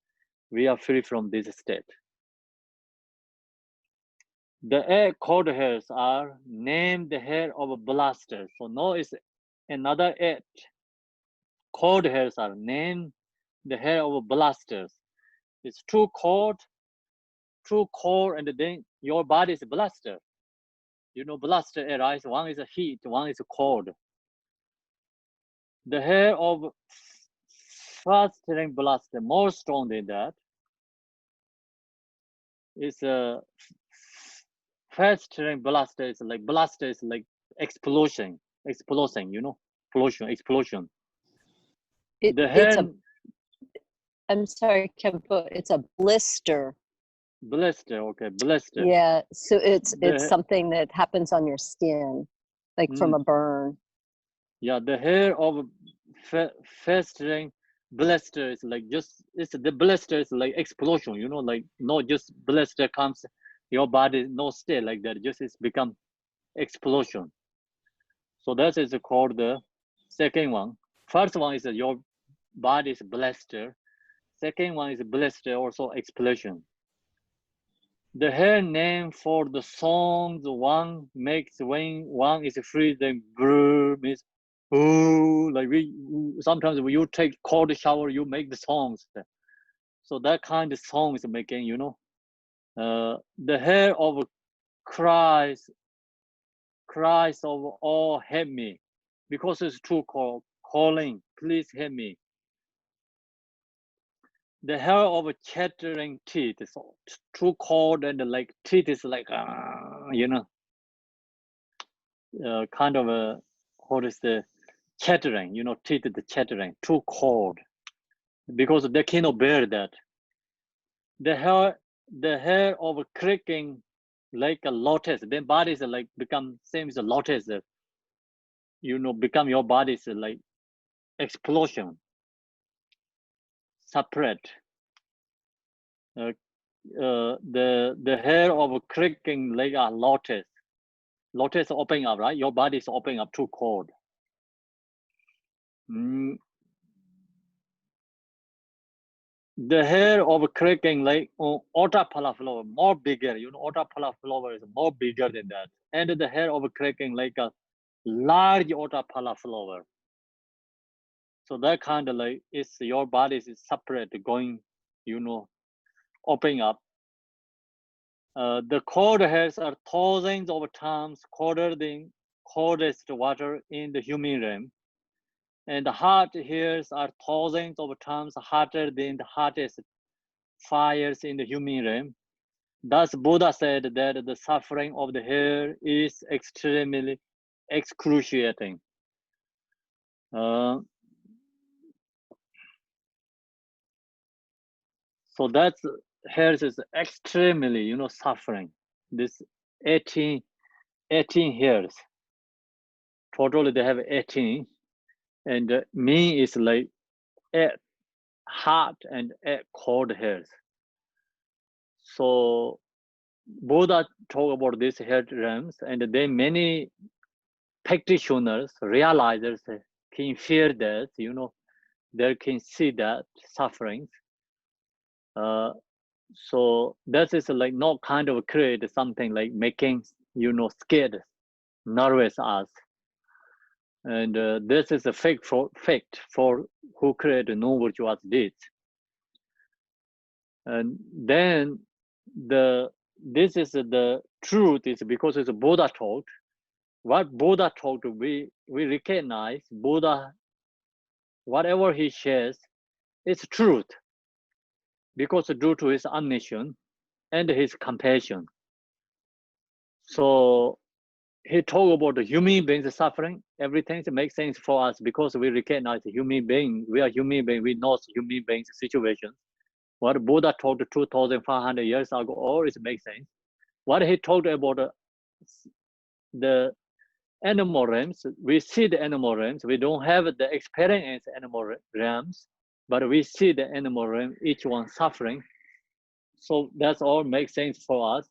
We are free from this state. The 8 cold hairs are named the hair of blasters. So now is another 8 cold hairs are named the hair of blasters. It's too cold, and then your body is blaster. Blaster arise. One is a heat, one is a cold. The hair of festering blaster more strong than that. It's a festering blaster is like explosion, you know, explosion. I'm sorry, Kempo, it's a blister. Blister, okay, blister. Yeah, so it's something that happens on your skin, like from a burn. Yeah, the hair of festering blister is like the blister is like explosion, you know, like not just blister comes, your body no stay like that, just it's become explosion. So that is called the second one. First one is your body is blister. Second one is blister, also explosion. The hair name for the songs one makes when one is freezing, brr, means oh, like sometimes when you take cold shower, you make the songs. So that kind of song is making, you know. The hair of cries of oh help me, because it's too cold, calling, please help me. The hair of chattering teeth is too cold, and like teeth is like you know, kind of a what is the chattering, you know, teeth the chattering, too cold, because they cannot bear that. The hair of creaking like a lotus, then bodies like become same as a lotus, you know, become your body's like explosion, separate. The hair of creaking like a lotus opening up, right? Your body is opening up too cold. The hair of creaking like otapala flower, more bigger, you know, otapala flower is more bigger than that. And the hair of creaking like a large otapala flower. So that kind of like is your body is separate going, you know, opening up. The cold hairs are thousands of times colder than coldest water in the human realm. And the hot hairs are thousands of times hotter than the hottest fires in the human realm. Thus, Buddha said that the suffering of the hair is extremely excruciating. So that's hairs is extremely, you know, suffering. This 18 hairs. Totally, they have 18, and me is like hot and cold hairs. So Buddha talk about these hair realms, and then many practitioners, realizers can feel that, you know, they can see that suffering. So that is like not kind of create something like making, you know, scared, nervous us. And this is a fact for who create no virtuous deeds. And then this is the truth is because it's a Buddha taught. What Buddha taught, we recognize Buddha, whatever he shares, it's truth, because due to his omniscience and his compassion. So he talked about the human beings suffering. Everything makes sense for us because we recognize human being. We are human being. We know human beings situations. What Buddha taught 2,500 years ago, always makes sense. What he talked about the animal realms, we see the animal realms. We don't have the experience animal realms, but we see the animal realm, each one suffering. So that's all makes sense for us.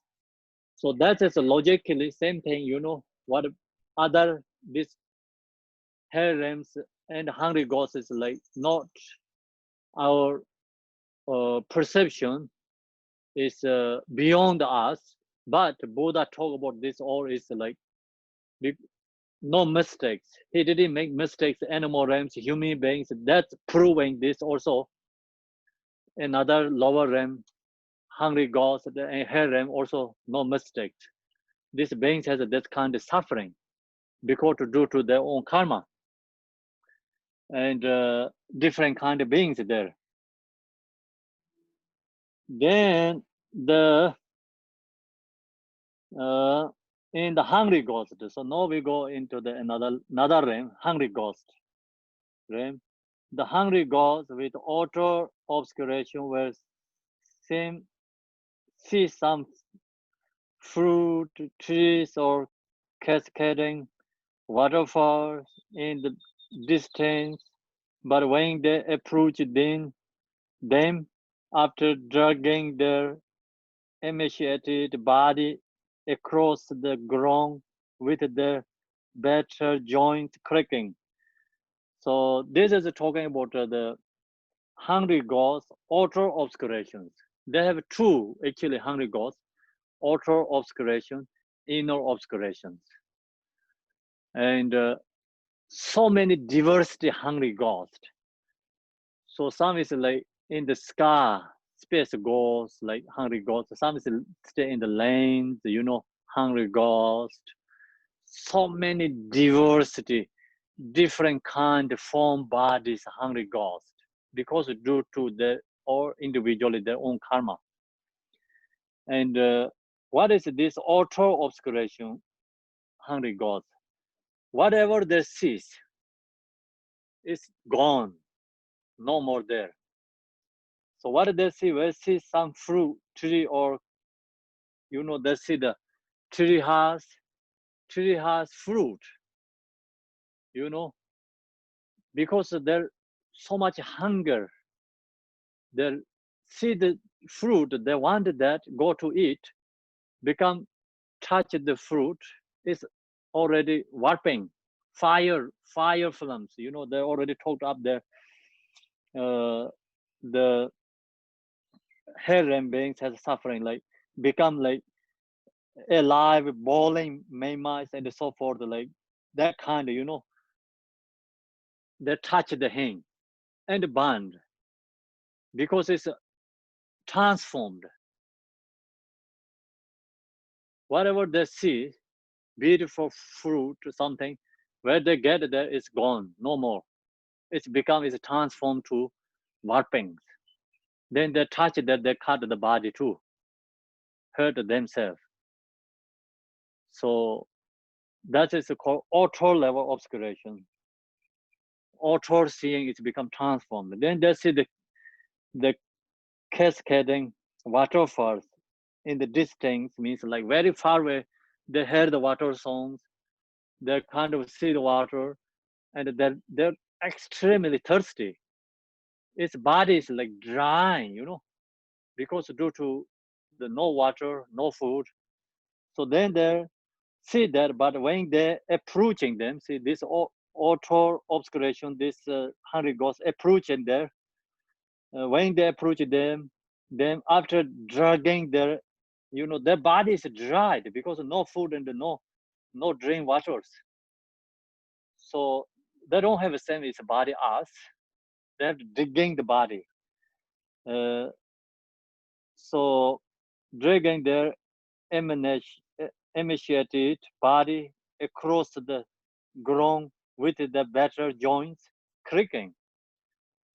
So that is logically same thing, you know, what other this hair realms and hungry ghosts is like not our perception is beyond us, but Buddha talk about this all is like no mistakes. He didn't make mistakes, animal realms, human beings. That's proving this also. Another lower realm, hungry ghosts, and hair realm also no mistakes. These beings has that kind of suffering because due to their own karma. and different kind of beings there. Then the in the hungry ghost. So now we go into the another realm, hungry ghost realm. The hungry ghost with outer obscuration where see some fruit trees or cascading waterfalls in the distance, but when they approach them after dragging their emaciated body across the ground with their battered joints cracking. So this is talking about the hungry ghosts, outer obscurations. They have two actually hungry ghosts, outer obscuration, inner obscurations. And so many diversity hungry ghosts. So some is like in the sky, space ghosts, like hungry ghosts. Some is stay in the lanes, hungry ghost. So many diversity, different kind of form bodies, hungry ghosts, because due to their or individually their own karma. And what is this outer obscuration, hungry ghosts? Whatever they see is gone, no more there. So what do they see? They see some fruit tree, or they see the tree has fruit, because there's so much hunger. They see the fruit, they want that, go to eat, touch the fruit, is already warping, fire flames. They already talked up there. The hair beings has suffering, like become like alive, boiling, mice and so forth, like that kind of, they touch the hand and burned because it's transformed. Whatever they see, beautiful fruit or something, where they get there, it's gone, no more. It's transformed to warpings. Then they touch that, they cut the body too, hurt themselves. So that is called outer level obscuration. Outer seeing is become transformed. Then they see the cascading waterfalls in the distance, means like very far away. They hear the water songs. They kind of see the water, and they're extremely thirsty. Its body is like drying, because due to the no water, no food. So then they see that, but when they're approaching them, see this outer obscuration, this hungry ghost approaching there. When they approach them after dragging their, their body is dried because of no food and no drink waters. So they don't have the same as body as. They have to digging the body. So dragging their emaciated body across the ground with the battered joints creaking.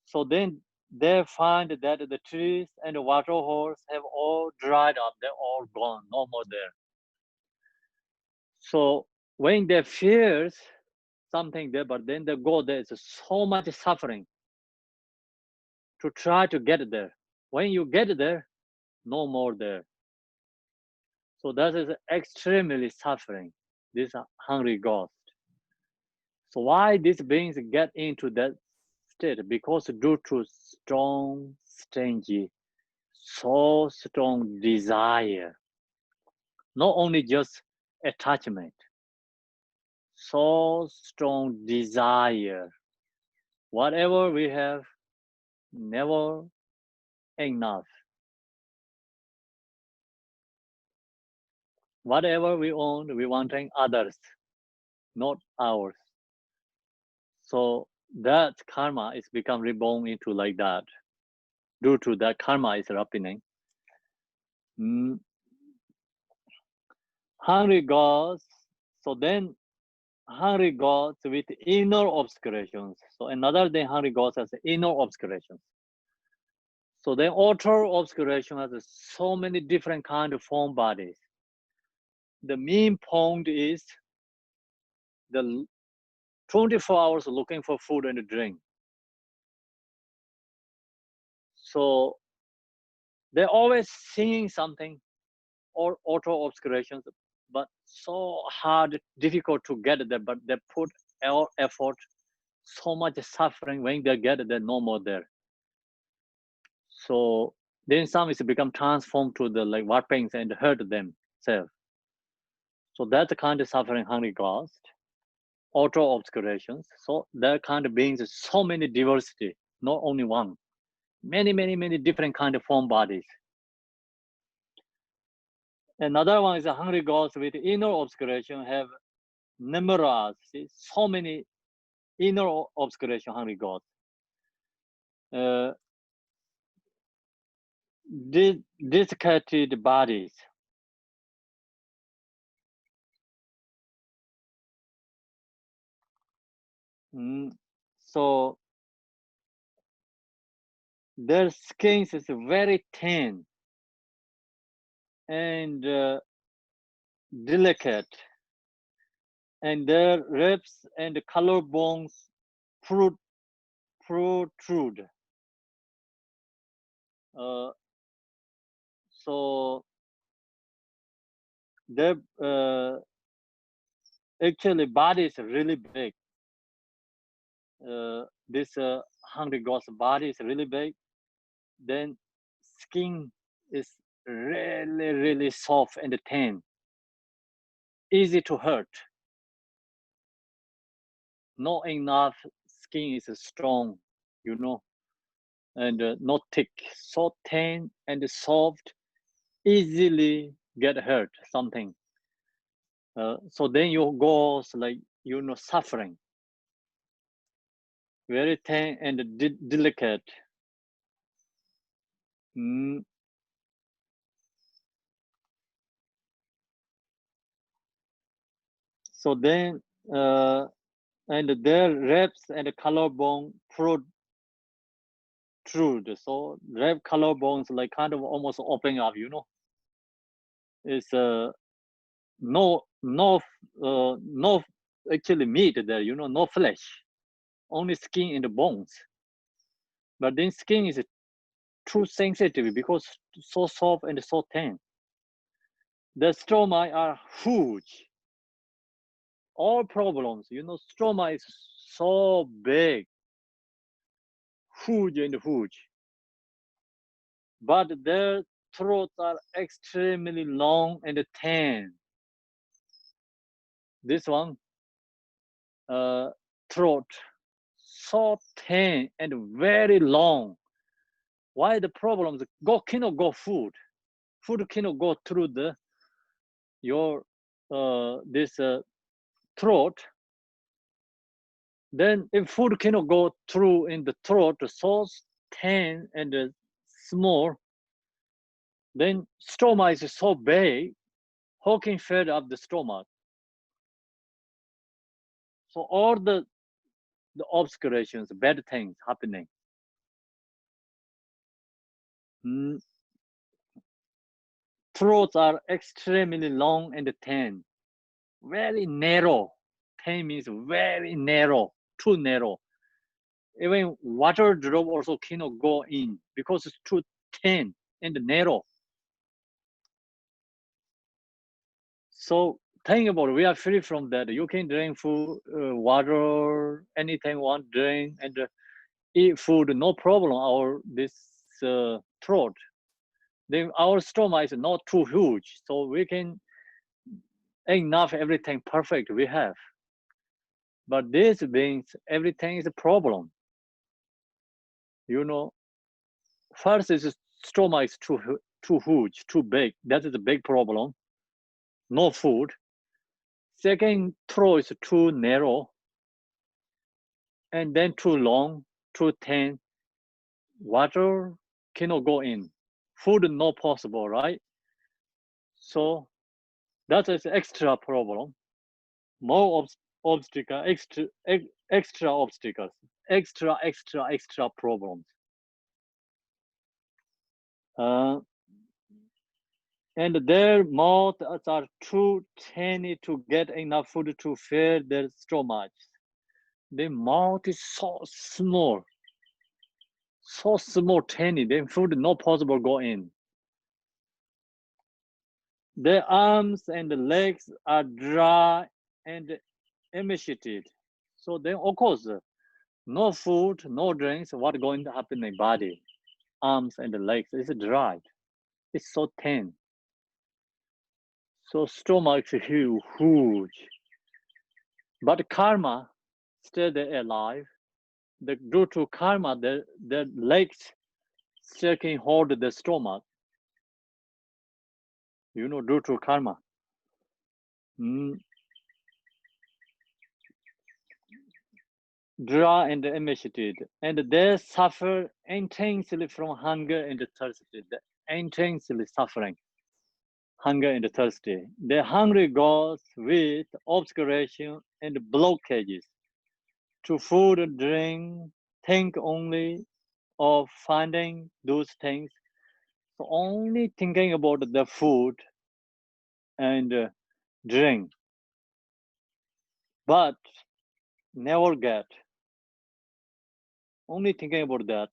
So then they find that the trees and the water holes have all dried up. They're all gone, no more there. So when they fears something there, but then they go, there is so much suffering to try to get there. When you get there, no more there. So that is extremely suffering, this hungry ghost. So why these beings get into that state? Because due to strong, stingy, so strong desire, not only just attachment, so strong desire. Whatever we have, never enough. Whatever we own, we wanting others, not ours. So that karma is become reborn into like that. Due to that karma is happening. Hungry ghosts. So then hungry gods with inner obscurations. So another than hungry gods has inner obscurations. So the outer obscuration has so many different kind of form bodies. The main point is the 24 hours looking for food and drink. So they're always seeing something or auto obscurations, but so hard, difficult to get there, but they put all effort, so much suffering when they get there, no more there. So then some is become transformed to the like warpings and hurt themselves. So that's the kind of suffering hungry ghost, auto obscurations. So that kind of beings so many diversity, not only one, many different kind of form bodies. Another one is a hungry ghost with inner obscuration have numerous, so many inner obscuration hungry ghosts. Desiccated bodies. So their skin is very thin and delicate, and their ribs and collarbones protrude. So their actually body is really big. This hungry ghost body is really big. Then skin is really soft and thin, easy to hurt. Not enough skin is strong, you know, and not thick, so thin and soft, easily get hurt something. So then you go like, you know, suffering, very thin and delicate. So then, and their ribs and collarbone protrude. So rib collarbones like kind of almost opening up, you know. It's no actually meat there, you know, no flesh, only skin and bones. But then skin is too sensitive because so soft and so thin. The stroma are huge. All problems, you know, stroma is so big, huge and huge. But their throats are extremely long and thin. This one, throat, so thin and very long. Why the problems? Cannot go food. Food cannot go through the your this throat. Then if food cannot go through in the throat, so thin and small, then stoma is so big, how can fill up the stomach? So all the obscurations, bad things happening. Throats are extremely long and thin, very narrow. Thin means very narrow, too narrow. Even water drop also cannot go in because it's too thin and narrow. So think about it, we are free from that. You can drink food, water, anything you want, drink, and eat food, no problem. Our this throat, then our stomach is not too huge, so we can enough everything perfect we have. But this means everything is a problem. You know, first is stomach is too huge, too big. That is a big problem. No food. Second, throat is too narrow, and then too long, too thin. Water cannot go in. Food not possible, right? So that is extra problem. More obstacle, extra obstacles, extra problems. And their mouths are too tiny to get enough food to fill their stomachs. Their mouth is so small, tiny. Then food not possible go in. Their arms and legs are dry and emaciated. So then, of course, no food, no drinks. What going to happen in body? Arms and legs is dry. It's so thin. So stomach is huge. But karma, still they're alive. Due to karma, their legs still can hold the stomach. You know, due to karma. Dry and emaciated, and they suffer intensely from hunger and thirsty. Intensely suffering, hunger and thirsty. The hungry goes with obscuration and blockages to food and drink. Think only of finding those things. So only thinking about the food and drink, but never get. Only thinking about that.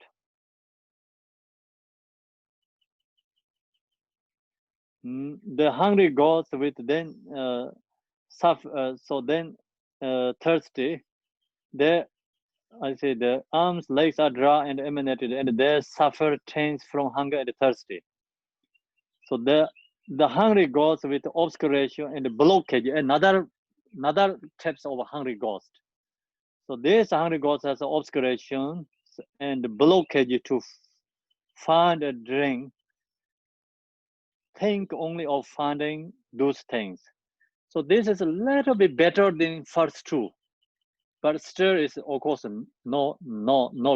The hungry goes with then so then thirsty. I say the arms, legs are dry and emanated, and they suffer pains from hunger and thirsty. So the hungry goes with obscuration and blockage. Another types of hungry ghost. So this hungry ghost has obscuration and blockage to find a drink. Think only of finding those things. So this is a little bit better than first two, but still is of course no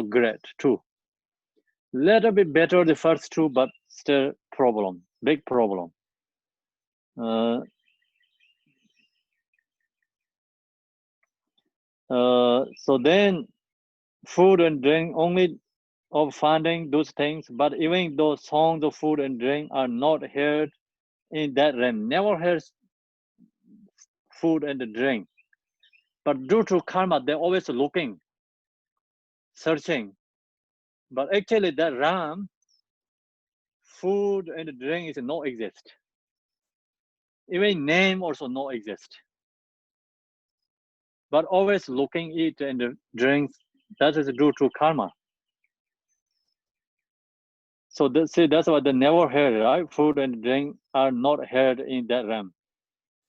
great too. Little bit better the first two, but still problem, big problem. So then food and drink only of finding those things, but even those songs of food and drink are not heard in that realm. Never heard food and drink. But due to karma, they're always looking, searching. But actually that realm, food and drink is not exist. Even name also not exist. But always looking, eat and drinks, that is due to karma. So that's why they never heard, right? Food and drink are not heard in that realm.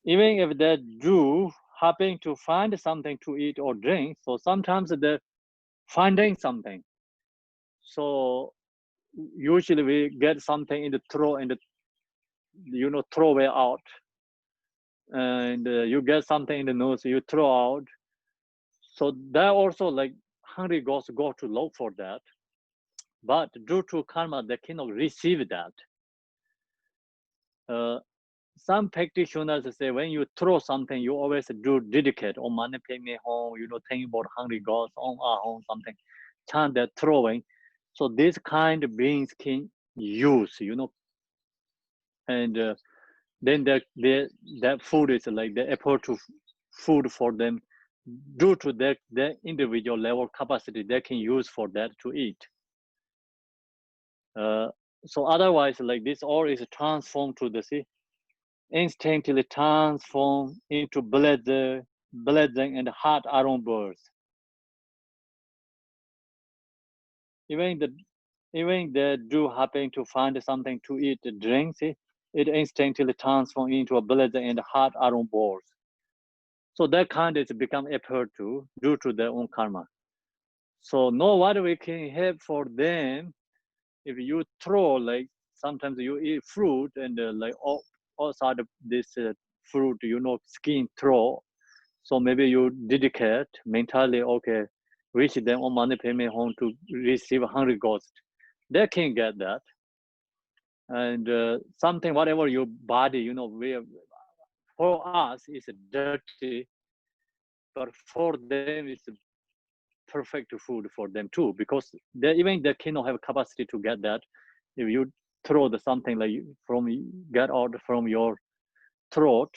Even if they do happen to find something to eat or drink, so sometimes they're finding something. So usually we get something in the throw and throw away out. And you get something in the nose, you throw out. So that also like hungry ghosts go to look for that. But due to karma, they cannot receive that. Some practitioners say when you throw something, you always do dedicate or mani pay me home, think about hungry ghosts, on home, something, chant that throwing. So this kind of beings can use, and then that food is like the effort to food for them due to their individual level capacity they can use for that to eat. So otherwise, like this all is transformed to the sea, instantly transformed into blessing and hot aroma birds. Even they do happen to find something to eat, drink, see, it instantly transforms into a blessing and hot aroma birds. So that kind is become effort too, due to their own karma. So know what we can have for them. If you throw, like sometimes you eat fruit and like outside of this fruit, skin throw. So maybe you dedicate mentally, okay, reach them on money payment home to receive hungry ghost. They can get that. And something, whatever your body, for us is dirty. but for them it's perfect food for them too, because even they cannot have capacity to get that. If you throw something like get out from your throat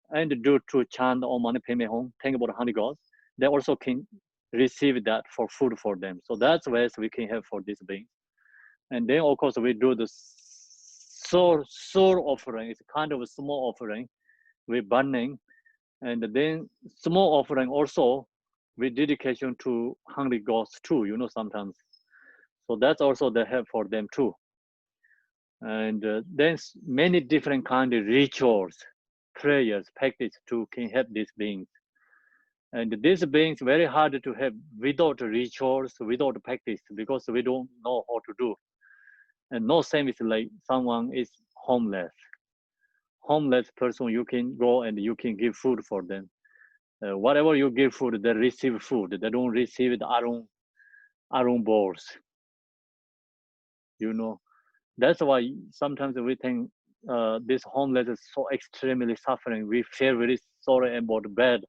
and do to chant Om Mani Padme Hum, think about honey gods, they also can receive that for food for them. So that's ways we can have for these beings. And then of course we do the soul offering. It's kind of a small offering with burning, and then small offering also with dedication to hungry gods too, sometimes. So that's also the help for them too. And there's many different kind of rituals, prayers, practice to can help these beings. And these beings very hard to have without rituals, without practice, because we don't know how to do. And no same is like someone is homeless. Homeless person, you can go and you can give food for them. Whatever you give food, they receive food. They don't receive the arum balls. That's why sometimes we think this homeless is so extremely suffering. We feel very sorry about bad.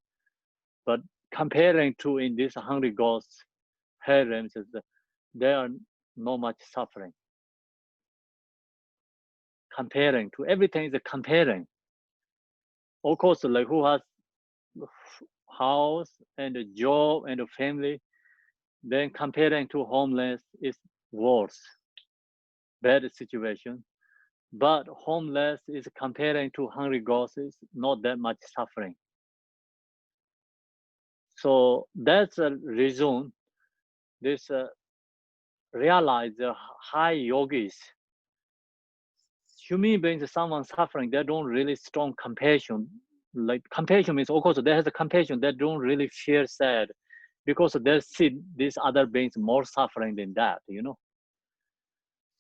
But comparing to in this hungry ghosts, harems, there are not much suffering. Comparing to everything is comparing. Of course, like who has house and a job and a family, then comparing to homeless is worse, bad situation. But homeless is comparing to hungry ghosts is not that much suffering. So that's a reason this realize the high yogis, human beings, someone suffering, they don't really strong compassion. Like compassion means, of course, there has a compassion. They don't really feel sad because they see these other beings more suffering than that,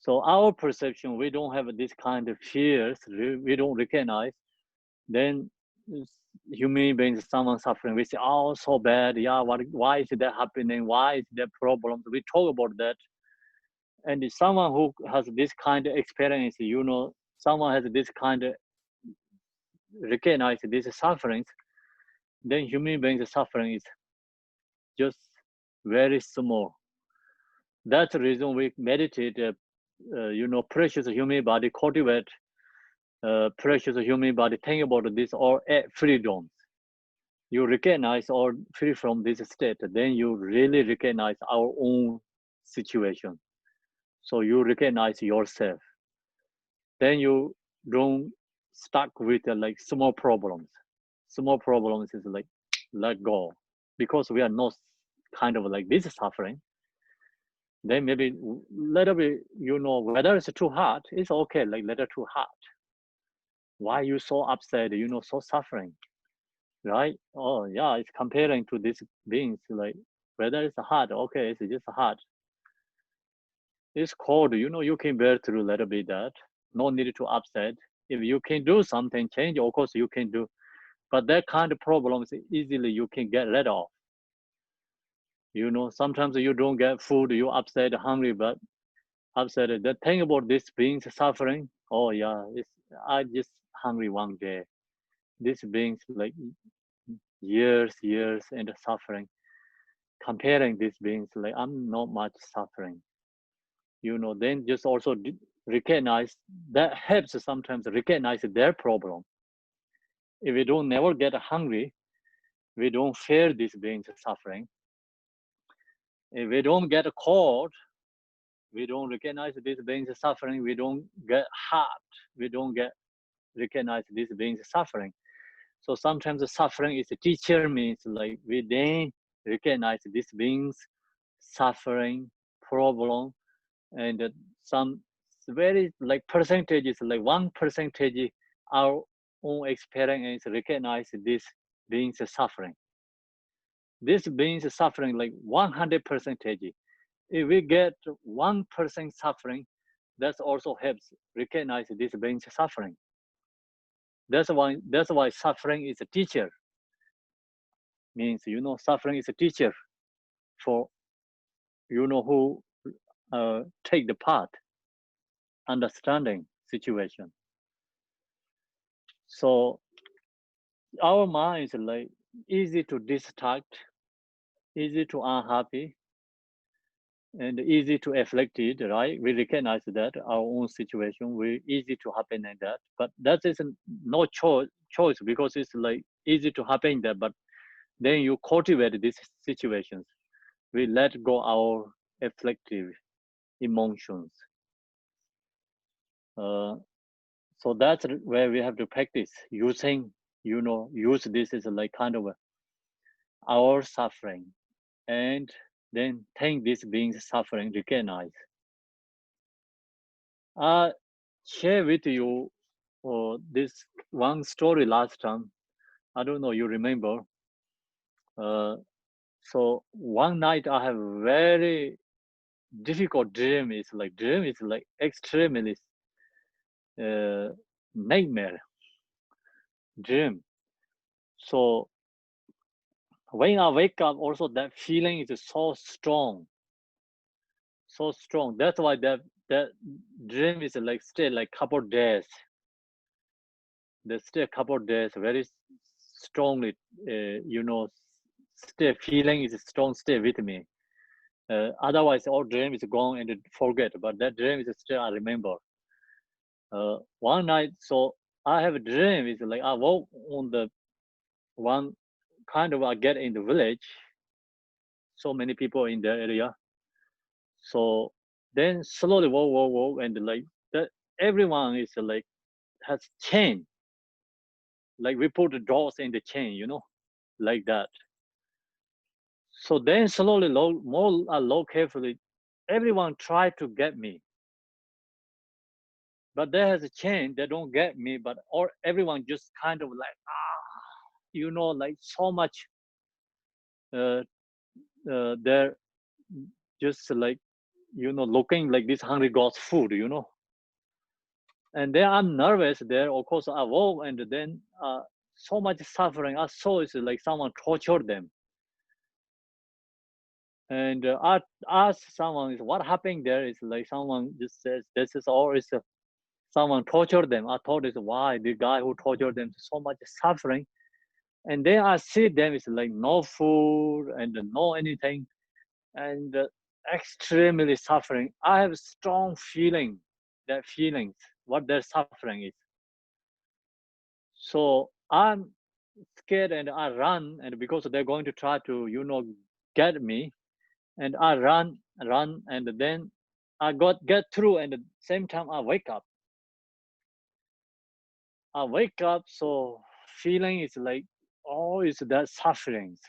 So our perception, we don't have this kind of fears. We don't recognize. Then human beings, someone suffering, we say, oh, so bad. Yeah, why is that happening? Why is there problems? We talk about that. And if someone who has this kind of experience, someone has this kind of recognize these sufferings, then human beings suffering is just very small. That's the reason we meditate, precious human body, cultivate precious human body, think about this all freedoms. You recognize or free from this state, then you really recognize our own situation. So you recognize yourself. Then you don't stuck with like small problems. Small problems is like let go, because we are not kind of like this suffering. Then maybe little bit, whether it's too hard, it's okay, like little too hard. Why you so upset, so suffering, right? Oh yeah, it's comparing to these beings, like whether it's hard, okay, it's just hard. It's cold, you can bear through a little bit that. No need to upset. If you can do something, change, of course you can do. But that kind of problems easily you can get rid of. Sometimes you don't get food, you upset, hungry, but upset. The thing about this beings suffering, oh yeah, I just hungry one day. This beings like years and suffering. Comparing these beings, like I'm not much suffering. Then just also recognize that helps sometimes recognize their problem. If we don't never get hungry, we don't fear these beings suffering. If we don't get cold, we don't recognize these beings suffering. We don't get hot. We don't recognize these beings suffering. So sometimes the suffering is a teacher, means like we then recognize these beings suffering, problem, and some very like percentages, like 1% our own experience recognize this beings suffering. This beings suffering like 100%. If we get 1% suffering, that also helps recognize this beings suffering. That's why suffering is a teacher. Means suffering is a teacher for who take the part, understanding situation. So our mind is like easy to distract, easy to unhappy, and easy to afflicted, right? We recognize that our own situation, we easy to happen in that, but that is no choice because it's like easy to happen there, but then you cultivate these situations. We let go our afflictive emotions. So that's where we have to practice using, use this as like kind of our suffering, and then think this being suffering, recognize. I share with you this one story last time. I don't know, you remember. So one night I have very difficult dream. Dream is like extremely nightmare dream. So when I wake up, also that feeling is so strong, so strong. That's why that dream is like stay like couple days. They stay a couple days very strongly. Stay feeling is strong. Stay with me. Otherwise, all dream is gone and forget. But that dream is still I remember. One night, so I have a dream. It's like I walk on the one kind of I get in the village. So many people in the area. So then slowly walk, and like that everyone is like has chain. Like we put the doors in the chain, like that. So then slowly, more carefully, everyone try to get me. But there has a chain, they don't get me, but or everyone just kind of like, like so much, they're just like, looking like this hungry ghost food, And then I'm nervous there, of course I walk and then so much suffering. I saw it's like someone tortured them. And I asked someone, what happened there? Is like someone just says, this is all, someone tortured them. I thought it's why the guy who tortured them so much suffering. And then I see them, it's like no food and no anything, and extremely suffering. I have strong feeling, that feelings, what their suffering is. So I'm scared and I run, and because they're going to try to, get me, and I run, and then I get through, and at the same time I wake up. So feeling is like, oh, it's that sufferings.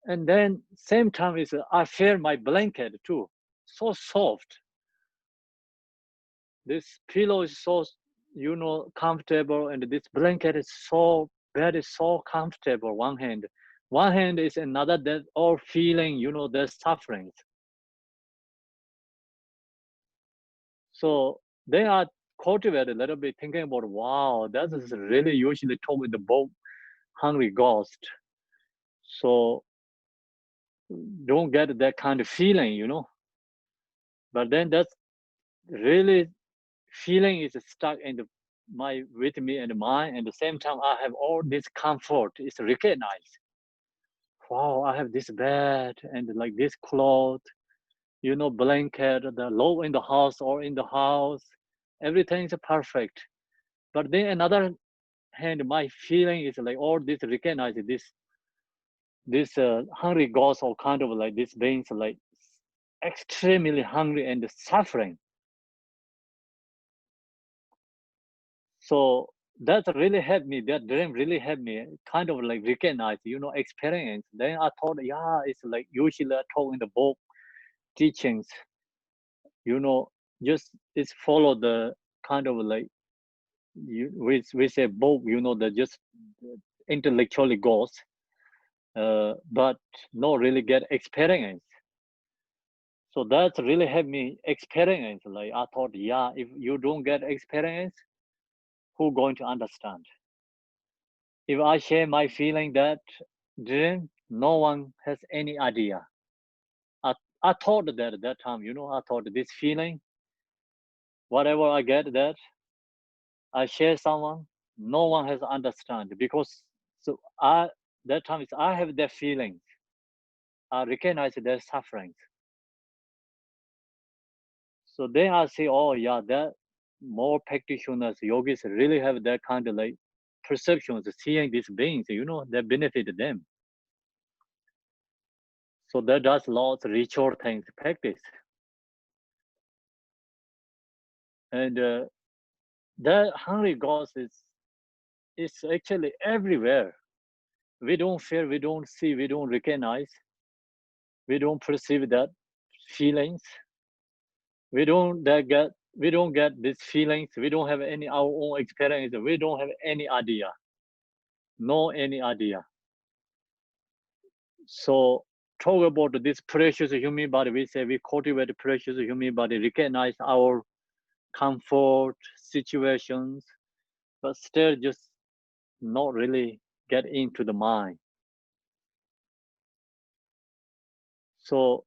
And then same time is I feel my blanket too, so soft. This pillow is so, comfortable, and this blanket is so very so comfortable. One hand is another that all feeling, the sufferings. So they are cultivate a little bit thinking about, wow, that is really usually talk with the both hungry ghost. So don't get that kind of feeling, But then that's really feeling is stuck in with me and mine. And at the same time, I have all this comfort. It's recognized. Wow, I have this bed and like this cloth, blanket, the low in the house or in the house. Everything is perfect. But then another hand, my feeling is like all this recognize this hungry ghost or kind of like this beings like extremely hungry and suffering. So that really helped me. That dream really helped me kind of like recognize, experience. Then I thought, yeah, it's like usually I talk in the book teachings, just it's follow the kind of like we say book, that just intellectually goes, but not really get experience. So that's really helped me experience. Like I thought, yeah, if you don't get experience, who going to understand? If I share my feeling that dream, no one has any idea. I thought that at that time, I thought this feeling, whatever I get that, I share someone, no one has understand because so that time I have their feelings. I recognize their sufferings. So then I say, oh yeah, that more practitioners, yogis really have that kind of like perceptions, seeing these beings, that benefit them. So that does lots of ritual things, practice. And that hungry ghost is actually everywhere. We don't feel, we don't see, we don't recognize, we don't perceive that feelings. We don't get these feelings. We don't have any our own experience. We don't have any idea. No any idea. So talk about this precious human body. We say we cultivate the precious human body, recognize our comfort situations, but still just not really get into the mind. So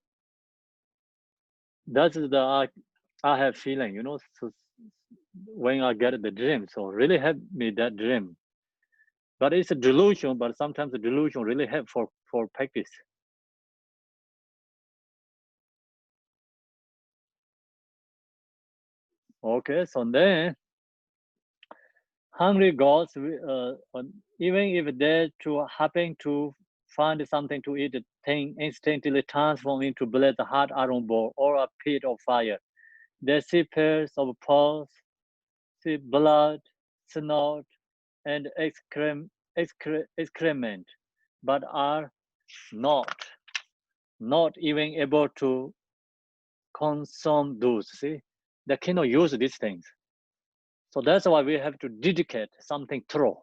that's the I have feeling, so when I get the dream. So really help me that dream. But it's a delusion, but sometimes the delusion really help for practice. Okay, so then hungry ghosts, even if they to happen to find something to eat, the thing instantly transform into blaze hot iron ball or a pit of fire. They see pairs of paws, see blood, snot, and excrement, but are not even able to consume those. See, they cannot use these things. So that's why we have to dedicate something throw.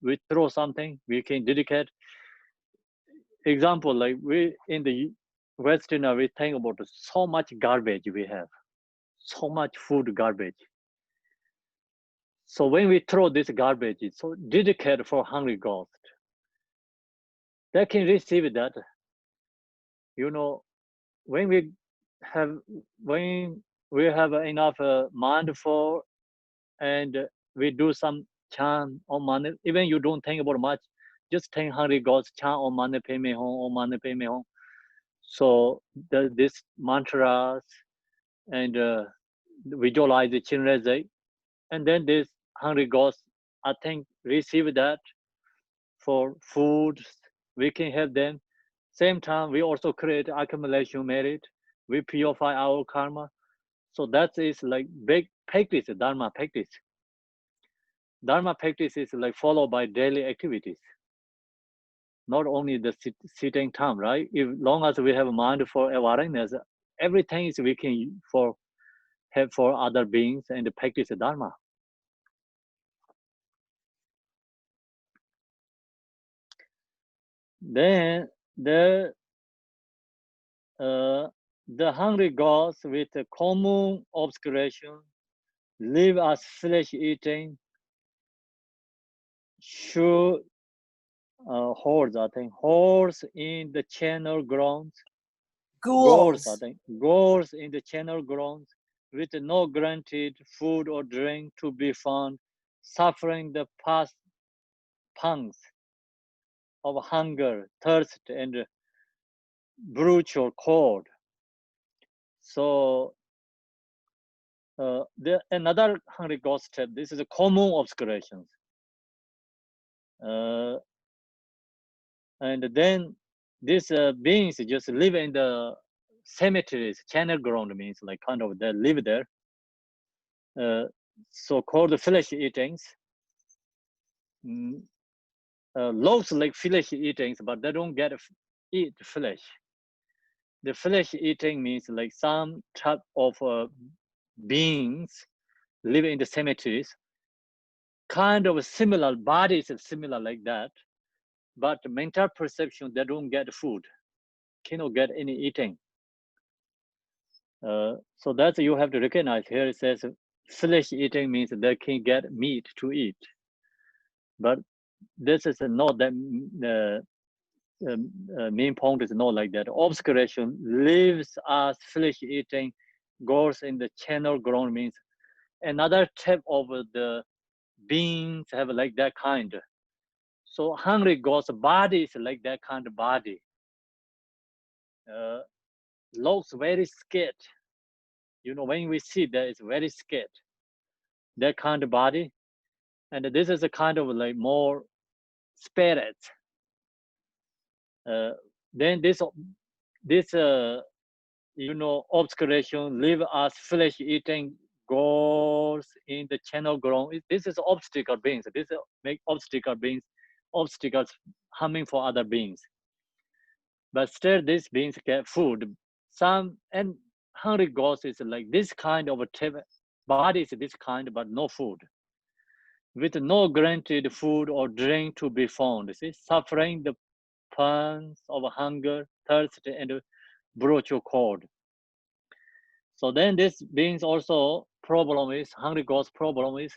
We throw something, we can dedicate. Example, like we in the Western, we think about so much garbage we have, so much food garbage. So when we throw this garbage, it's so dedicated for hungry ghost. They can receive that. When we have enough mindful and we do some chant or mantra, even you don't think about much, just think hungry ghost chant or mantra pe me hong or mantra pe me hong. So this mantras and visualize the Chinreze, and then this hungry ghost, I think, receive that for food. We can help them. Same time, we also create accumulation merit. We purify our karma. So that is like big practice, Dharma practice. Dharma practice is like followed by daily activities. Not only the sitting time, right? If long as we have mindful awareness, everything is we can have for other beings and practice Dharma. Then the hungry ghosts with a common obscuration live as flesh eating hordes, I think, hordes in the channel grounds. Ghouls. Ghouls in the channel grounds with no granted food or drink to be found, suffering the past pangs of hunger, thirst, and brutal cold. So another hungry ghost step. This is a common obscurations. And then these beings just live in the cemeteries. Channel ground means like kind of they live there. So-called flesh eatings. Looks like flesh eatings, but they don't eat flesh. The flesh eating means like some type of beings live in the cemeteries. Kind of similar, bodies are similar like that, but mental perception, they don't get food, cannot get any eating. So that's you have to recognize. Here it says flesh eating means they can get meat to eat, but this is not that main point is not like that. Obscuration lives as flesh eating, goes in the channel ground means another type of the beings have like that kind. So hungry ghost body is like that kind of body. Looks very scared. You know, when we see that, it's very scared. That kind of body. And this is a kind of like more spirit. Then this you know, obscuration leave us flesh eating goals in the channel grown. This is obstacle beings. This make obstacle beings, obstacles harming for other beings. But still these beings get food. Some and hungry ghosts is like this kind of body is this kind, but no food. With no granted food or drink to be found. See, suffering the pangs of hunger, thirst, and brutal cold. So then this beings also problem is, hungry ghost problem is,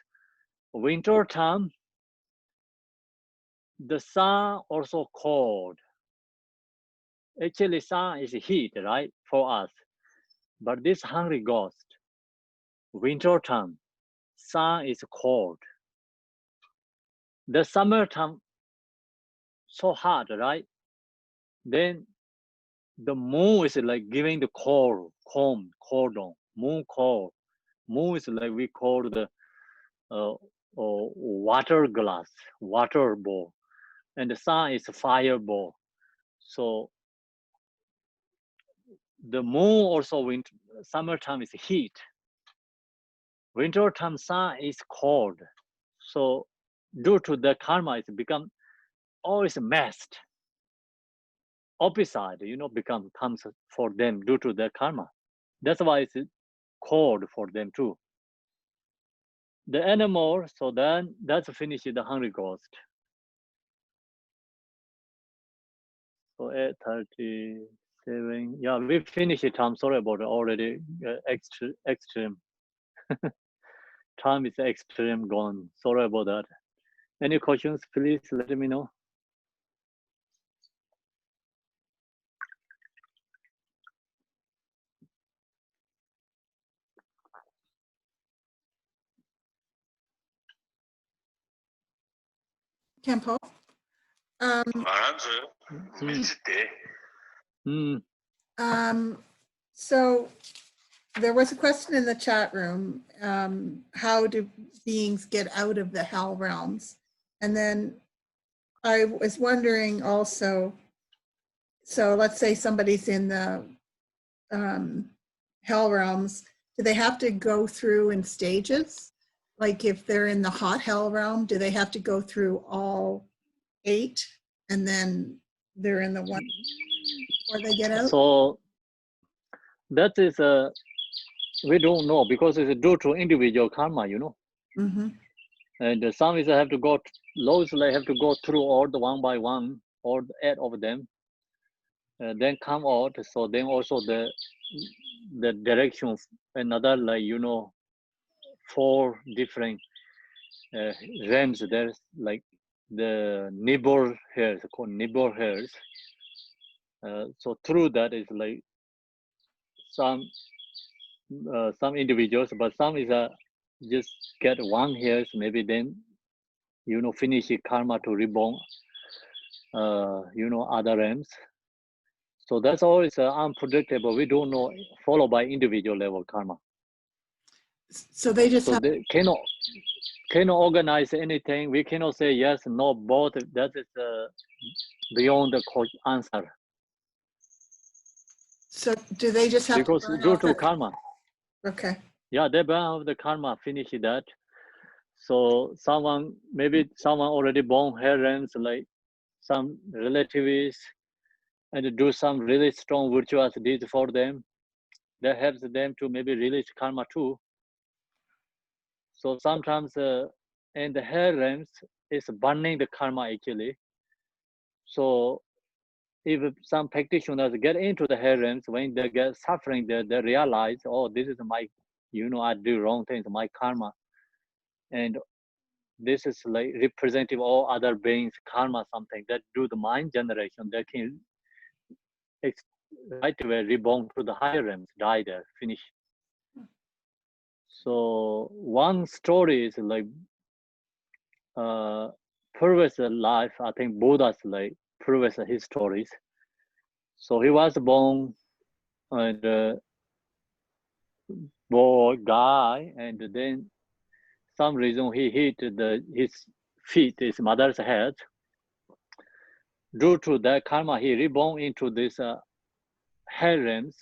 winter time, the sun also cold. Actually sun is heat, right, for us. But this hungry ghost, winter time, sun is cold. The summertime, so hot, right? Then the moon is like giving the cold, cordon, moon cold. Moon is like we call the water glass, water ball, and the sun is a fireball. So the moon also winter, summertime is heat. Wintertime sun is cold. So due to the karma, it's become always messed. Opposite, you know, comes for them due to their karma. That's why it's cold for them too. The animal, so then that's finished the hungry ghost. So 8:37. Yeah, we finished it. I'm sorry about it already. Extreme. Time is extreme gone. Sorry about that. Any questions, please let me know. Kempo. So there was a question in the chat room. How do beings get out of the hell realms? And then I was wondering also, so let's say somebody's in the hell realms, do they have to go through in stages? Like if they're in the hot hell realm, do they have to go through all 8 and then they're in the one before they get out? So that is we don't know because it's due to individual karma, you know. Mm-hmm. And some is have to go, those they have to go through all the one by one, all 8 of them, then come out. So then also the direction, another, like, you know, 4 different realms. There's like the neighbor hairs, called neighbor hairs. So through that is like some individuals, but some is just get 1 hairs, maybe then, you know, finish karma to reborn, you know, other realms. So that's always unpredictable. We don't know, followed by individual level karma. So they just they cannot organize anything. We cannot say yes, no, both. That is beyond the answer. So do they just have because to burn due off to the, karma. okay. Yeah, they burn off the karma, finish that. So maybe someone already born hair realms, like some relatives, and do some really strong virtuous deeds for them. That helps them to maybe release karma too. So sometimes in the hair realms, it's burning the karma actually. So if some practitioners get into the hair realms, when they get suffering, they realize, oh, this is my, you know, I do wrong things, my karma. And this is like representative of all other beings, karma, something that do the mind generation, they can right away reborn to the higher realms, die there, finish. So one story is like previous life, I think Buddha's like previous histories. So he was born and boy guy, and then some reason he hit his feet, his mother's head. Due to that karma, he reborn into this harems.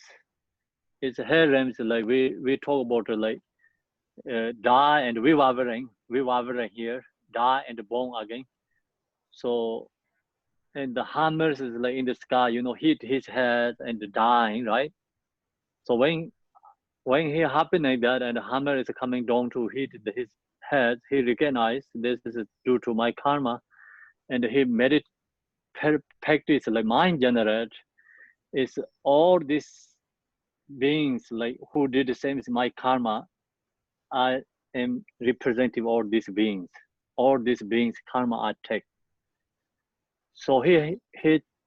It's harems like we talk about like die and rewavering here, die and born again. So, and the hammers is like in the sky, you know, hit his head and dying, right? So when he happened like that and the hammer is coming down to hit his head, he recognized this is due to my karma, and he made it practice like mind generate. Is all these beings like who did the same as my karma, I am representative of all these beings. All these beings karma I take. So he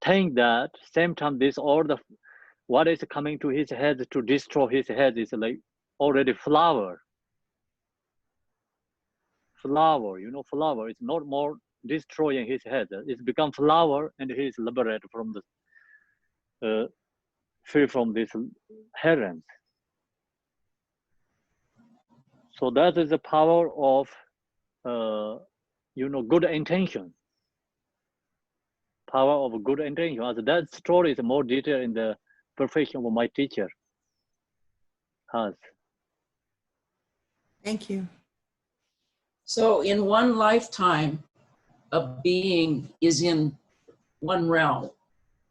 think that same time this all the what is coming to his head to destroy his head is like already flower, you know, flower is not more destroying his head. It's become flower and he is liberated from the free from this herons. So that is the power of you know, good intention. Power of good intention. As that story is more detailed in the perfection of my teacher has. Thank you. So in one lifetime, a being is in one realm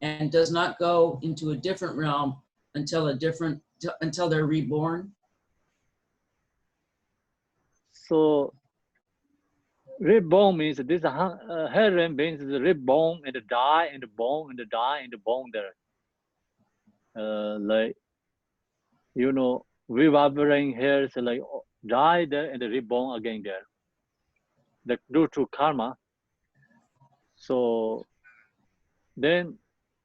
and does not go into a different realm until they're reborn. So reborn means this heron means reborn and die and born and die and born there. Like, you know, rewavering here is like die there and reborn again there. Like due to karma. So then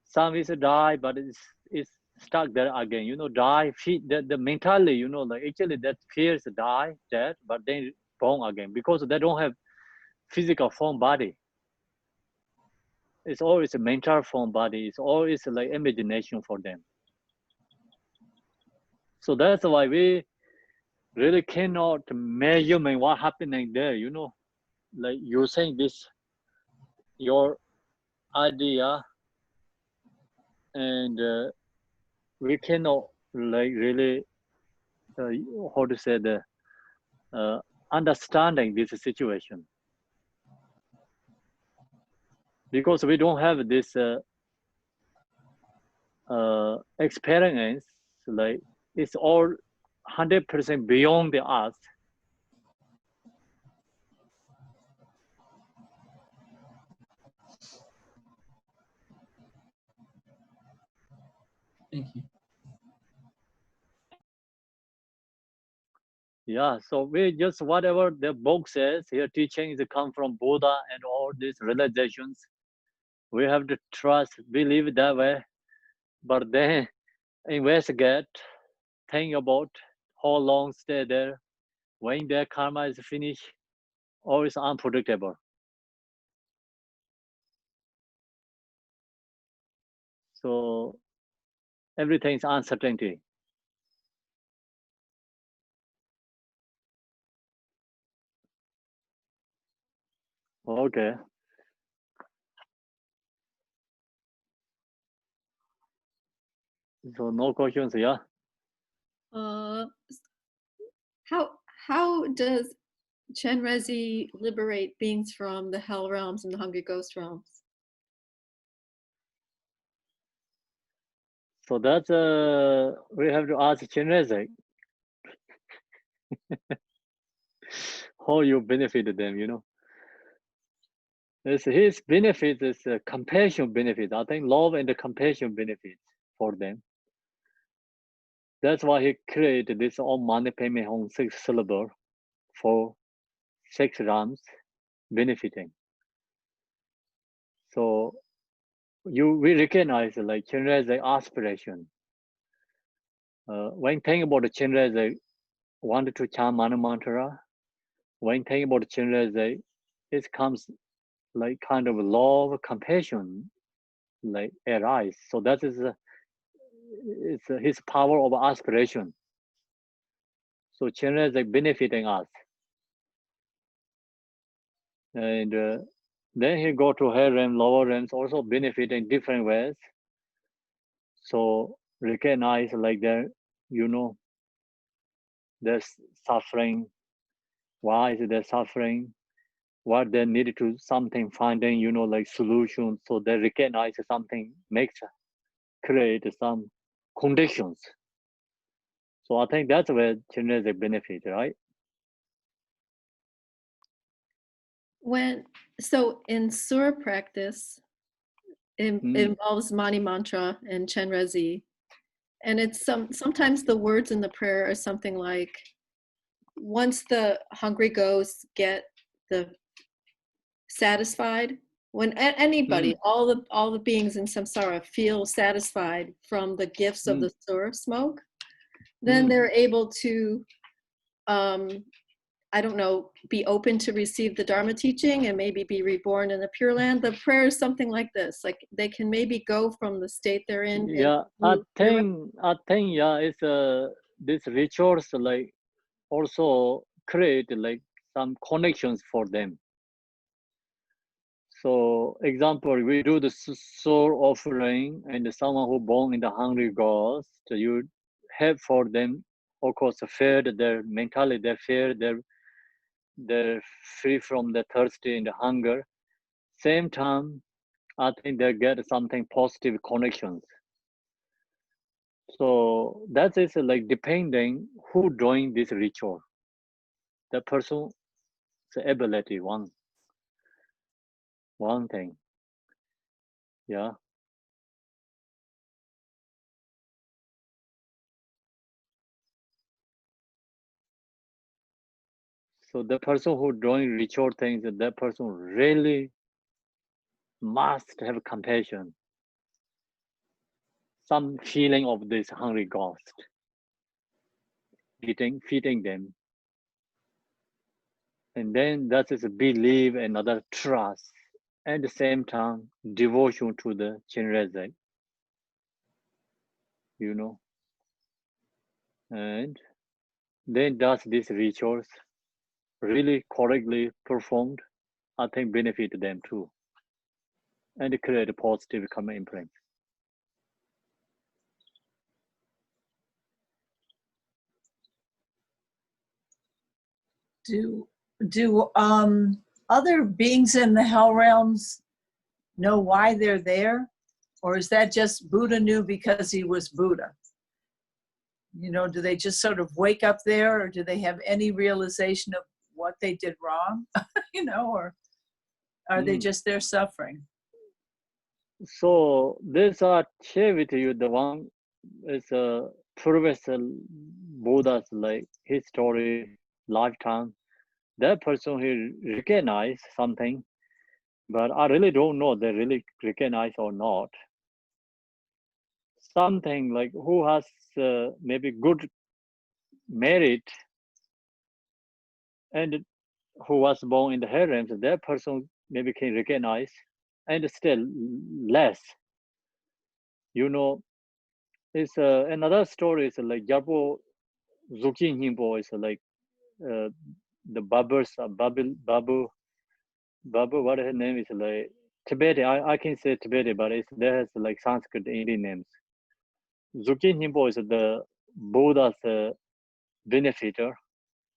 some is die, but it's stuck there again. You know, die, the mentally, you know, like actually that fears die, dead, but then born again because they don't have physical form body. It's always a mental form body. It's always like imagination for them. So that's why we really cannot measure what happening there. You know, like you're saying this, your idea, and we cannot like really how to say the understanding this situation because we don't have this experience. Like it's all 100% beyond the us. Thank you. Yeah, so we just whatever the book says here, teachings come from Buddha and all these realizations. We have to trust, believe that way, but then investigate, think about how long stay there, when their karma is finished, always unpredictable. So everything is uncertainty. Okay. So no questions, yeah? How does Chenrezig liberate beings from the hell realms and the hungry ghost realms? So that's we have to ask Chenrezig how you benefit them, you know. It's his benefit is compassion benefit. I think love and the compassion benefits for them. That's why he created this Om Mani Padme Hum 6 syllable for 6 realms benefiting. So we recognize like Chenrezig aspiration. When thinking about the Chenrezig, wanted to chant Manu Mantra, when thinking about Chenrezig, it comes like kind of love, compassion, like arise. So that is his power of aspiration. So Chenrezig is like benefiting us. And then he go to higher realm, lower realms, also benefiting different ways. So recognize like that, you know, there's suffering. Why is there suffering? What they need to something finding, you know, like solution. So they recognize something makes create some conditions. So I think that's where Chenrezig benefit, right? So in Sura practice, it involves Mani Mantra and Chenrezi. And it's sometimes the words in the prayer are something like, once the hungry ghosts get the satisfied, when anybody, all the beings in samsara feel satisfied from the gifts of the Sura smoke, then they're able to I don't know, be open to receive the Dharma teaching and maybe be reborn in the Pure Land. The prayer is something like this, like they can maybe go from the state they're in. Yeah, I think yeah, it's this rituals like also create like some connections for them. So example, we do the soul offering, and someone who born in the hungry ghost, you have for them, of course, fed their mentally, they fed they're free from the thirsty and the hunger. Same time, I think they get something positive connections. So that is like depending who doing this ritual. The person's ability, one thing. Yeah. So the person who doing ritual things, that person really must have compassion, some feeling of this hungry ghost, feeding them. And then that is a belief, another trust, at the same time, devotion to the Chenrezig, you know. And then does these rituals really correctly performed, I think benefit them too. And create a positive karma imprint. Do other beings in the hell realms know why they're there? Or is that just Buddha knew because he was Buddha? You know, do they just sort of wake up there, or do they have any realization of what they did wrong? You know, or are they just there suffering? So this share with you the one is a previous Buddha's like history, lifetime. That person he recognized something, but I really don't know they really recognize or not. Something like who has maybe good merit and who was born in the harems, that person maybe can recognize, and still less. You know, it's another story is like Yarpo Zukin Himbo is like the Babu, what her name is like Tibetan. I can say Tibetan, but there has like Sanskrit Indian names. Zukin Himbo is the Buddha's benefactor,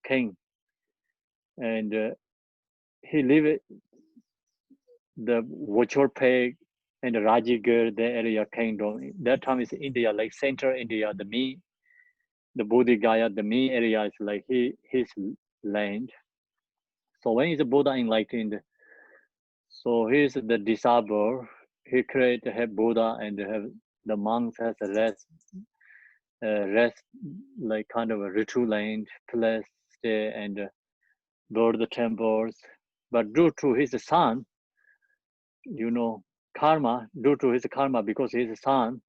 king, and he lived the Vachorpeg and the Rajigar, the area kingdom. That time is India, like central India, the Bodhi Gaya, the main area is like his land. So when is Buddha enlightened? So he's the disciple. He created have Buddha and have the monks has a rest like kind of a ritual land, place, stay and build the temples. But due to his son, you know, karma, due to his karma, because his son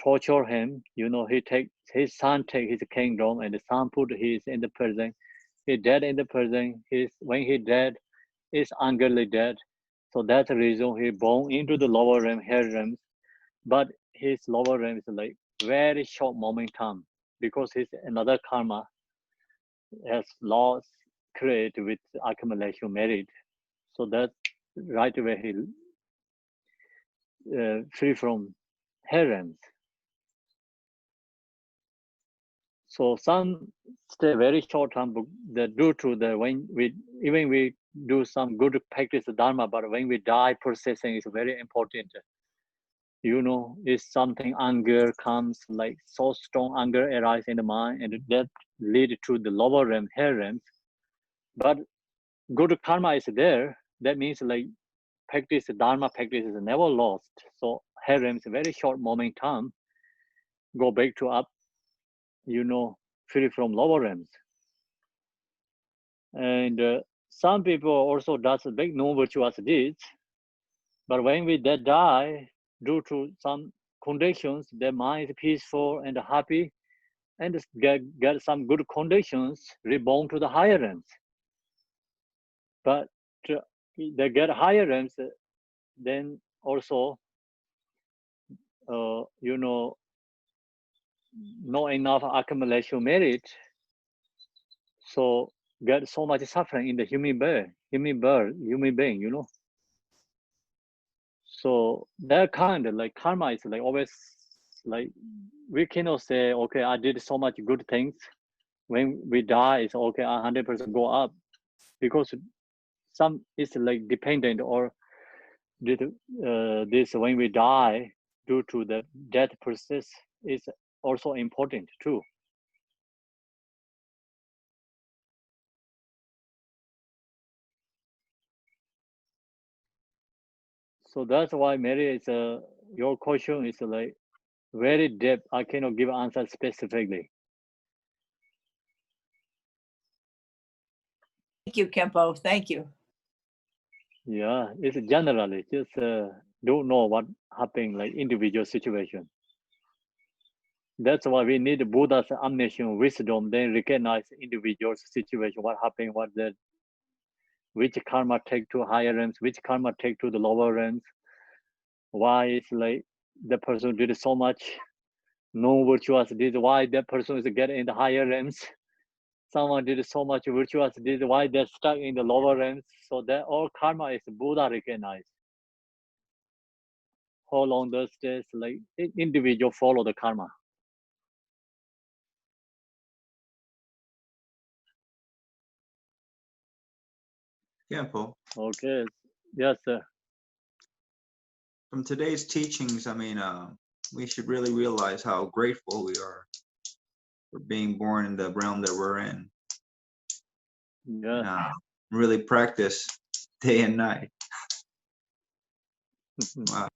torture him, you know, his son take his kingdom and the son put his in the prison. He dead in the prison. When he dead, is ungodly death. So that's the reason he born into the lower realm, hell realms. But his lower realm is like very short momentum because his another karma has lost create with accumulation merit. So that's right away he free from hell realms. So some stay very short term, but due to the when we even we do some good practice dharma, but when we die, processing is very important. You know, if something anger comes, like so strong anger arises in the mind, and that lead to the lower realm, hell realms. But good karma is there. That means like practice dharma practice is never lost. So hell realms very short momentum, go back to up, you know, free from lower realms. And some people also does big non-virtuous deeds, but when we die, due to some conditions, their mind is peaceful and happy, and get some good conditions, reborn to the higher realms. But they get higher realms, then also, you know, not enough accumulation merit, so get so much suffering in the human being, you know. So that kind of like karma is like always like we cannot say, okay, I did so much good things. When we die, it's okay, 100% go up, because some is like dependent or this when we die due to the death process is also important too. So that's why Mary is your question is like very deep. I cannot give answer specifically. Thank you, Kempo. Thank you. Yeah, it's generally just don't know what happened like individual situation. That's why we need Buddha's omniscient wisdom, then recognize individual situation, what happened, what the which karma take to higher realms, which karma take to the lower realms. Why it's like the person did so much no virtuous deeds, why that person is getting in the higher realms. Someone did so much virtuous deeds, why they're stuck in the lower realms. So that all karma is Buddha recognized. How long does this like individual follow the karma? Kempo. Okay. Yes, sir. From today's teachings, I mean, we should really realize how grateful we are for being born in the realm that we're in. Yeah. Really practice day and night. Wow.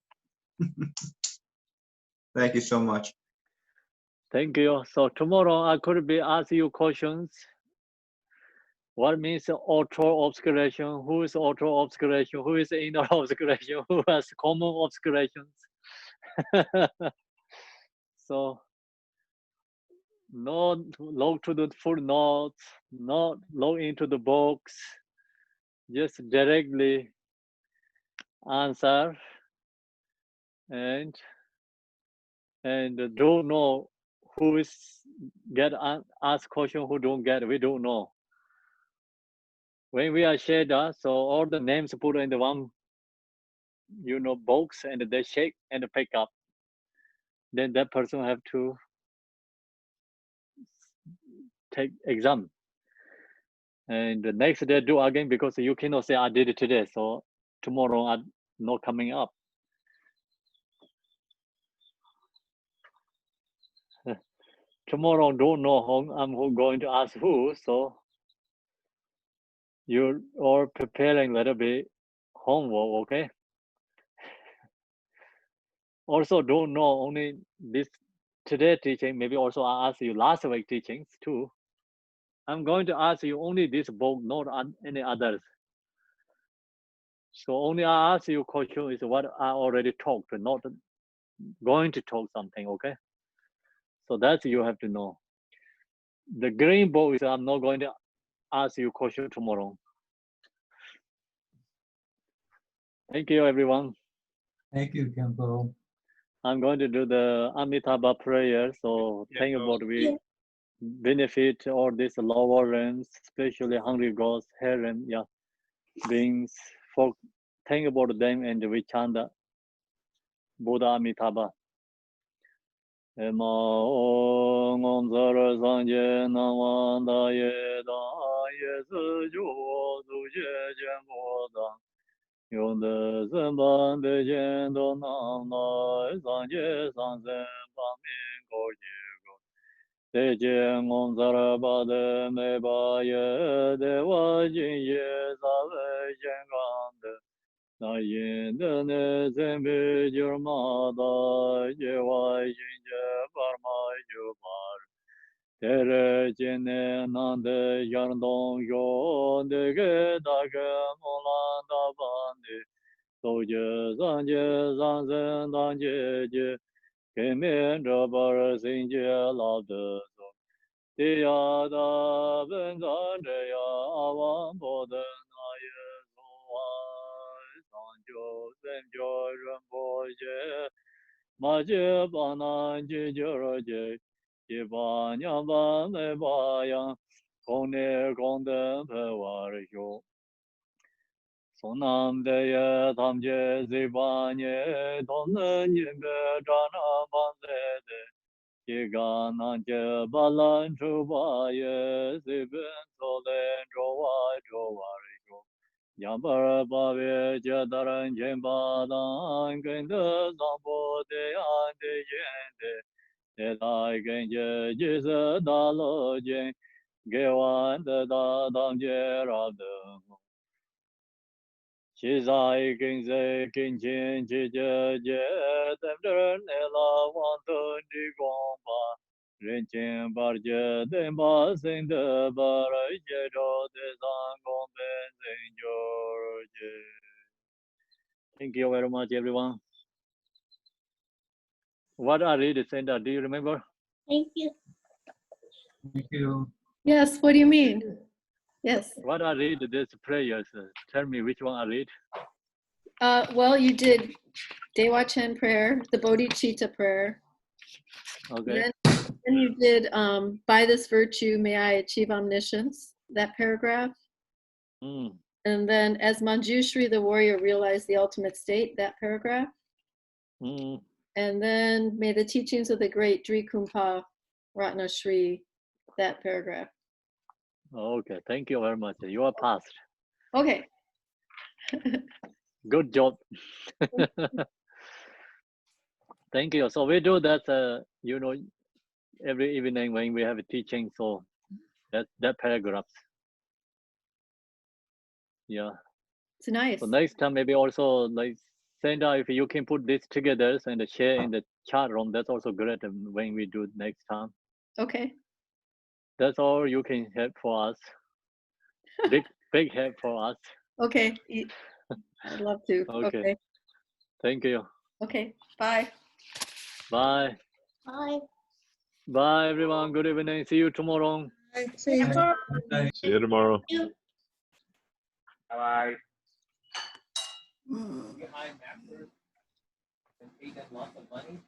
Thank you so much. Thank you. So tomorrow I could be asking you questions. What means auto obscuration? Who is auto obscuration? Who is inner obscuration? Who has common obscurations? So not log to the full notes, not log into the box, just directly answer and don't know who is get asked question, who don't get, we don't know. When we are shared, so all the names put in the one, you know, box, and they shake and pick up. Then that person have to take exam. And the next day do again, because you cannot say I did it today, so tomorrow I'm not coming up. Tomorrow don't know who I'm going to ask who, so you're all preparing a little bit homework, okay? Also don't know only this today teaching, maybe also I ask you last week teachings too. I'm going to ask you only this book, not any others. So only I ask you question is what I already talked, not going to talk something, okay? So that's you have to know. The green book is I'm not going to ask you question tomorrow. Thank you, everyone. Thank you, Kempo. I'm going to do the Amitabha prayer. So think about we benefit all these lower realms, especially hungry ghosts, heron, beings. For think about them and we chant the Buddha Amitabha. Ema Om Zara Sanje Namanda Yeda Yesu Duje Jemboda Yonde Zemban de Jendo Namna Sanje Sanzen Pamin Gorjego Deje Om Zara Bade Meba Ye Dewa Jinye Zave Jengande Na Yende Ne Zembe Jurmada Yewa Jinje Parma Yubar Tere Jene Nande Yarndong Yo Dege Dage Molanda Bandi Soje Zanje Zanzen Danje Je Kemen Rabar Sinje Labde Tia Da Benzande Ya Awan Boden Aye Sanjo Semjo Ramboje Maje Banan Jijoje Jiba Nyamba Mebaya Kone Konde Pewario Sonam Deye Tamje Zibanye Tonen Yimbe Jana Banzede Yigananje Balan Chubaye Zibin Solen Jowa Jowario Yambar Bave Jadaran Jembadan Gende Zambo De Ande Yende Elai Genje Jiza Dalo Jen Gewan De Dadam Jerabdem Shizai Genze Kinchin Jija Jedemdern Ela Wanton Digomba Rinchin Barja Demba Sinde Bara Jedo De Zangom Ben George. Thank you very much, everyone. What I read, Senda, do you remember? Thank you. Thank you. Yes, what do you mean? Yes. What I read, this prayers. Tell me which one I read. Well, you did Dewa Chen prayer, the Bodhicitta prayer. Okay. Then you did by this virtue may I achieve omniscience, that paragraph. Mm. And then as Manjushri, the warrior, realized the ultimate state, that paragraph. Mm. And then may the teachings of the great Drikumpa Ratna Shri, that paragraph. Okay, thank you very much. You are passed. Okay. Good job. Thank you. So we do that, you know, every evening when we have a teaching. So that paragraphs. Yeah. It's nice. So next time maybe also like send out if you can put this together and share in the chat room. That's also great when we do next time. Okay. That's all you can help for us. Big help for us. Okay. I'd love to. Okay. Thank you. Okay. Bye. Bye. Bye. Bye, everyone. Good evening. See you tomorrow. See you. See you tomorrow. Bye. Behind Masters and pay them lots of money.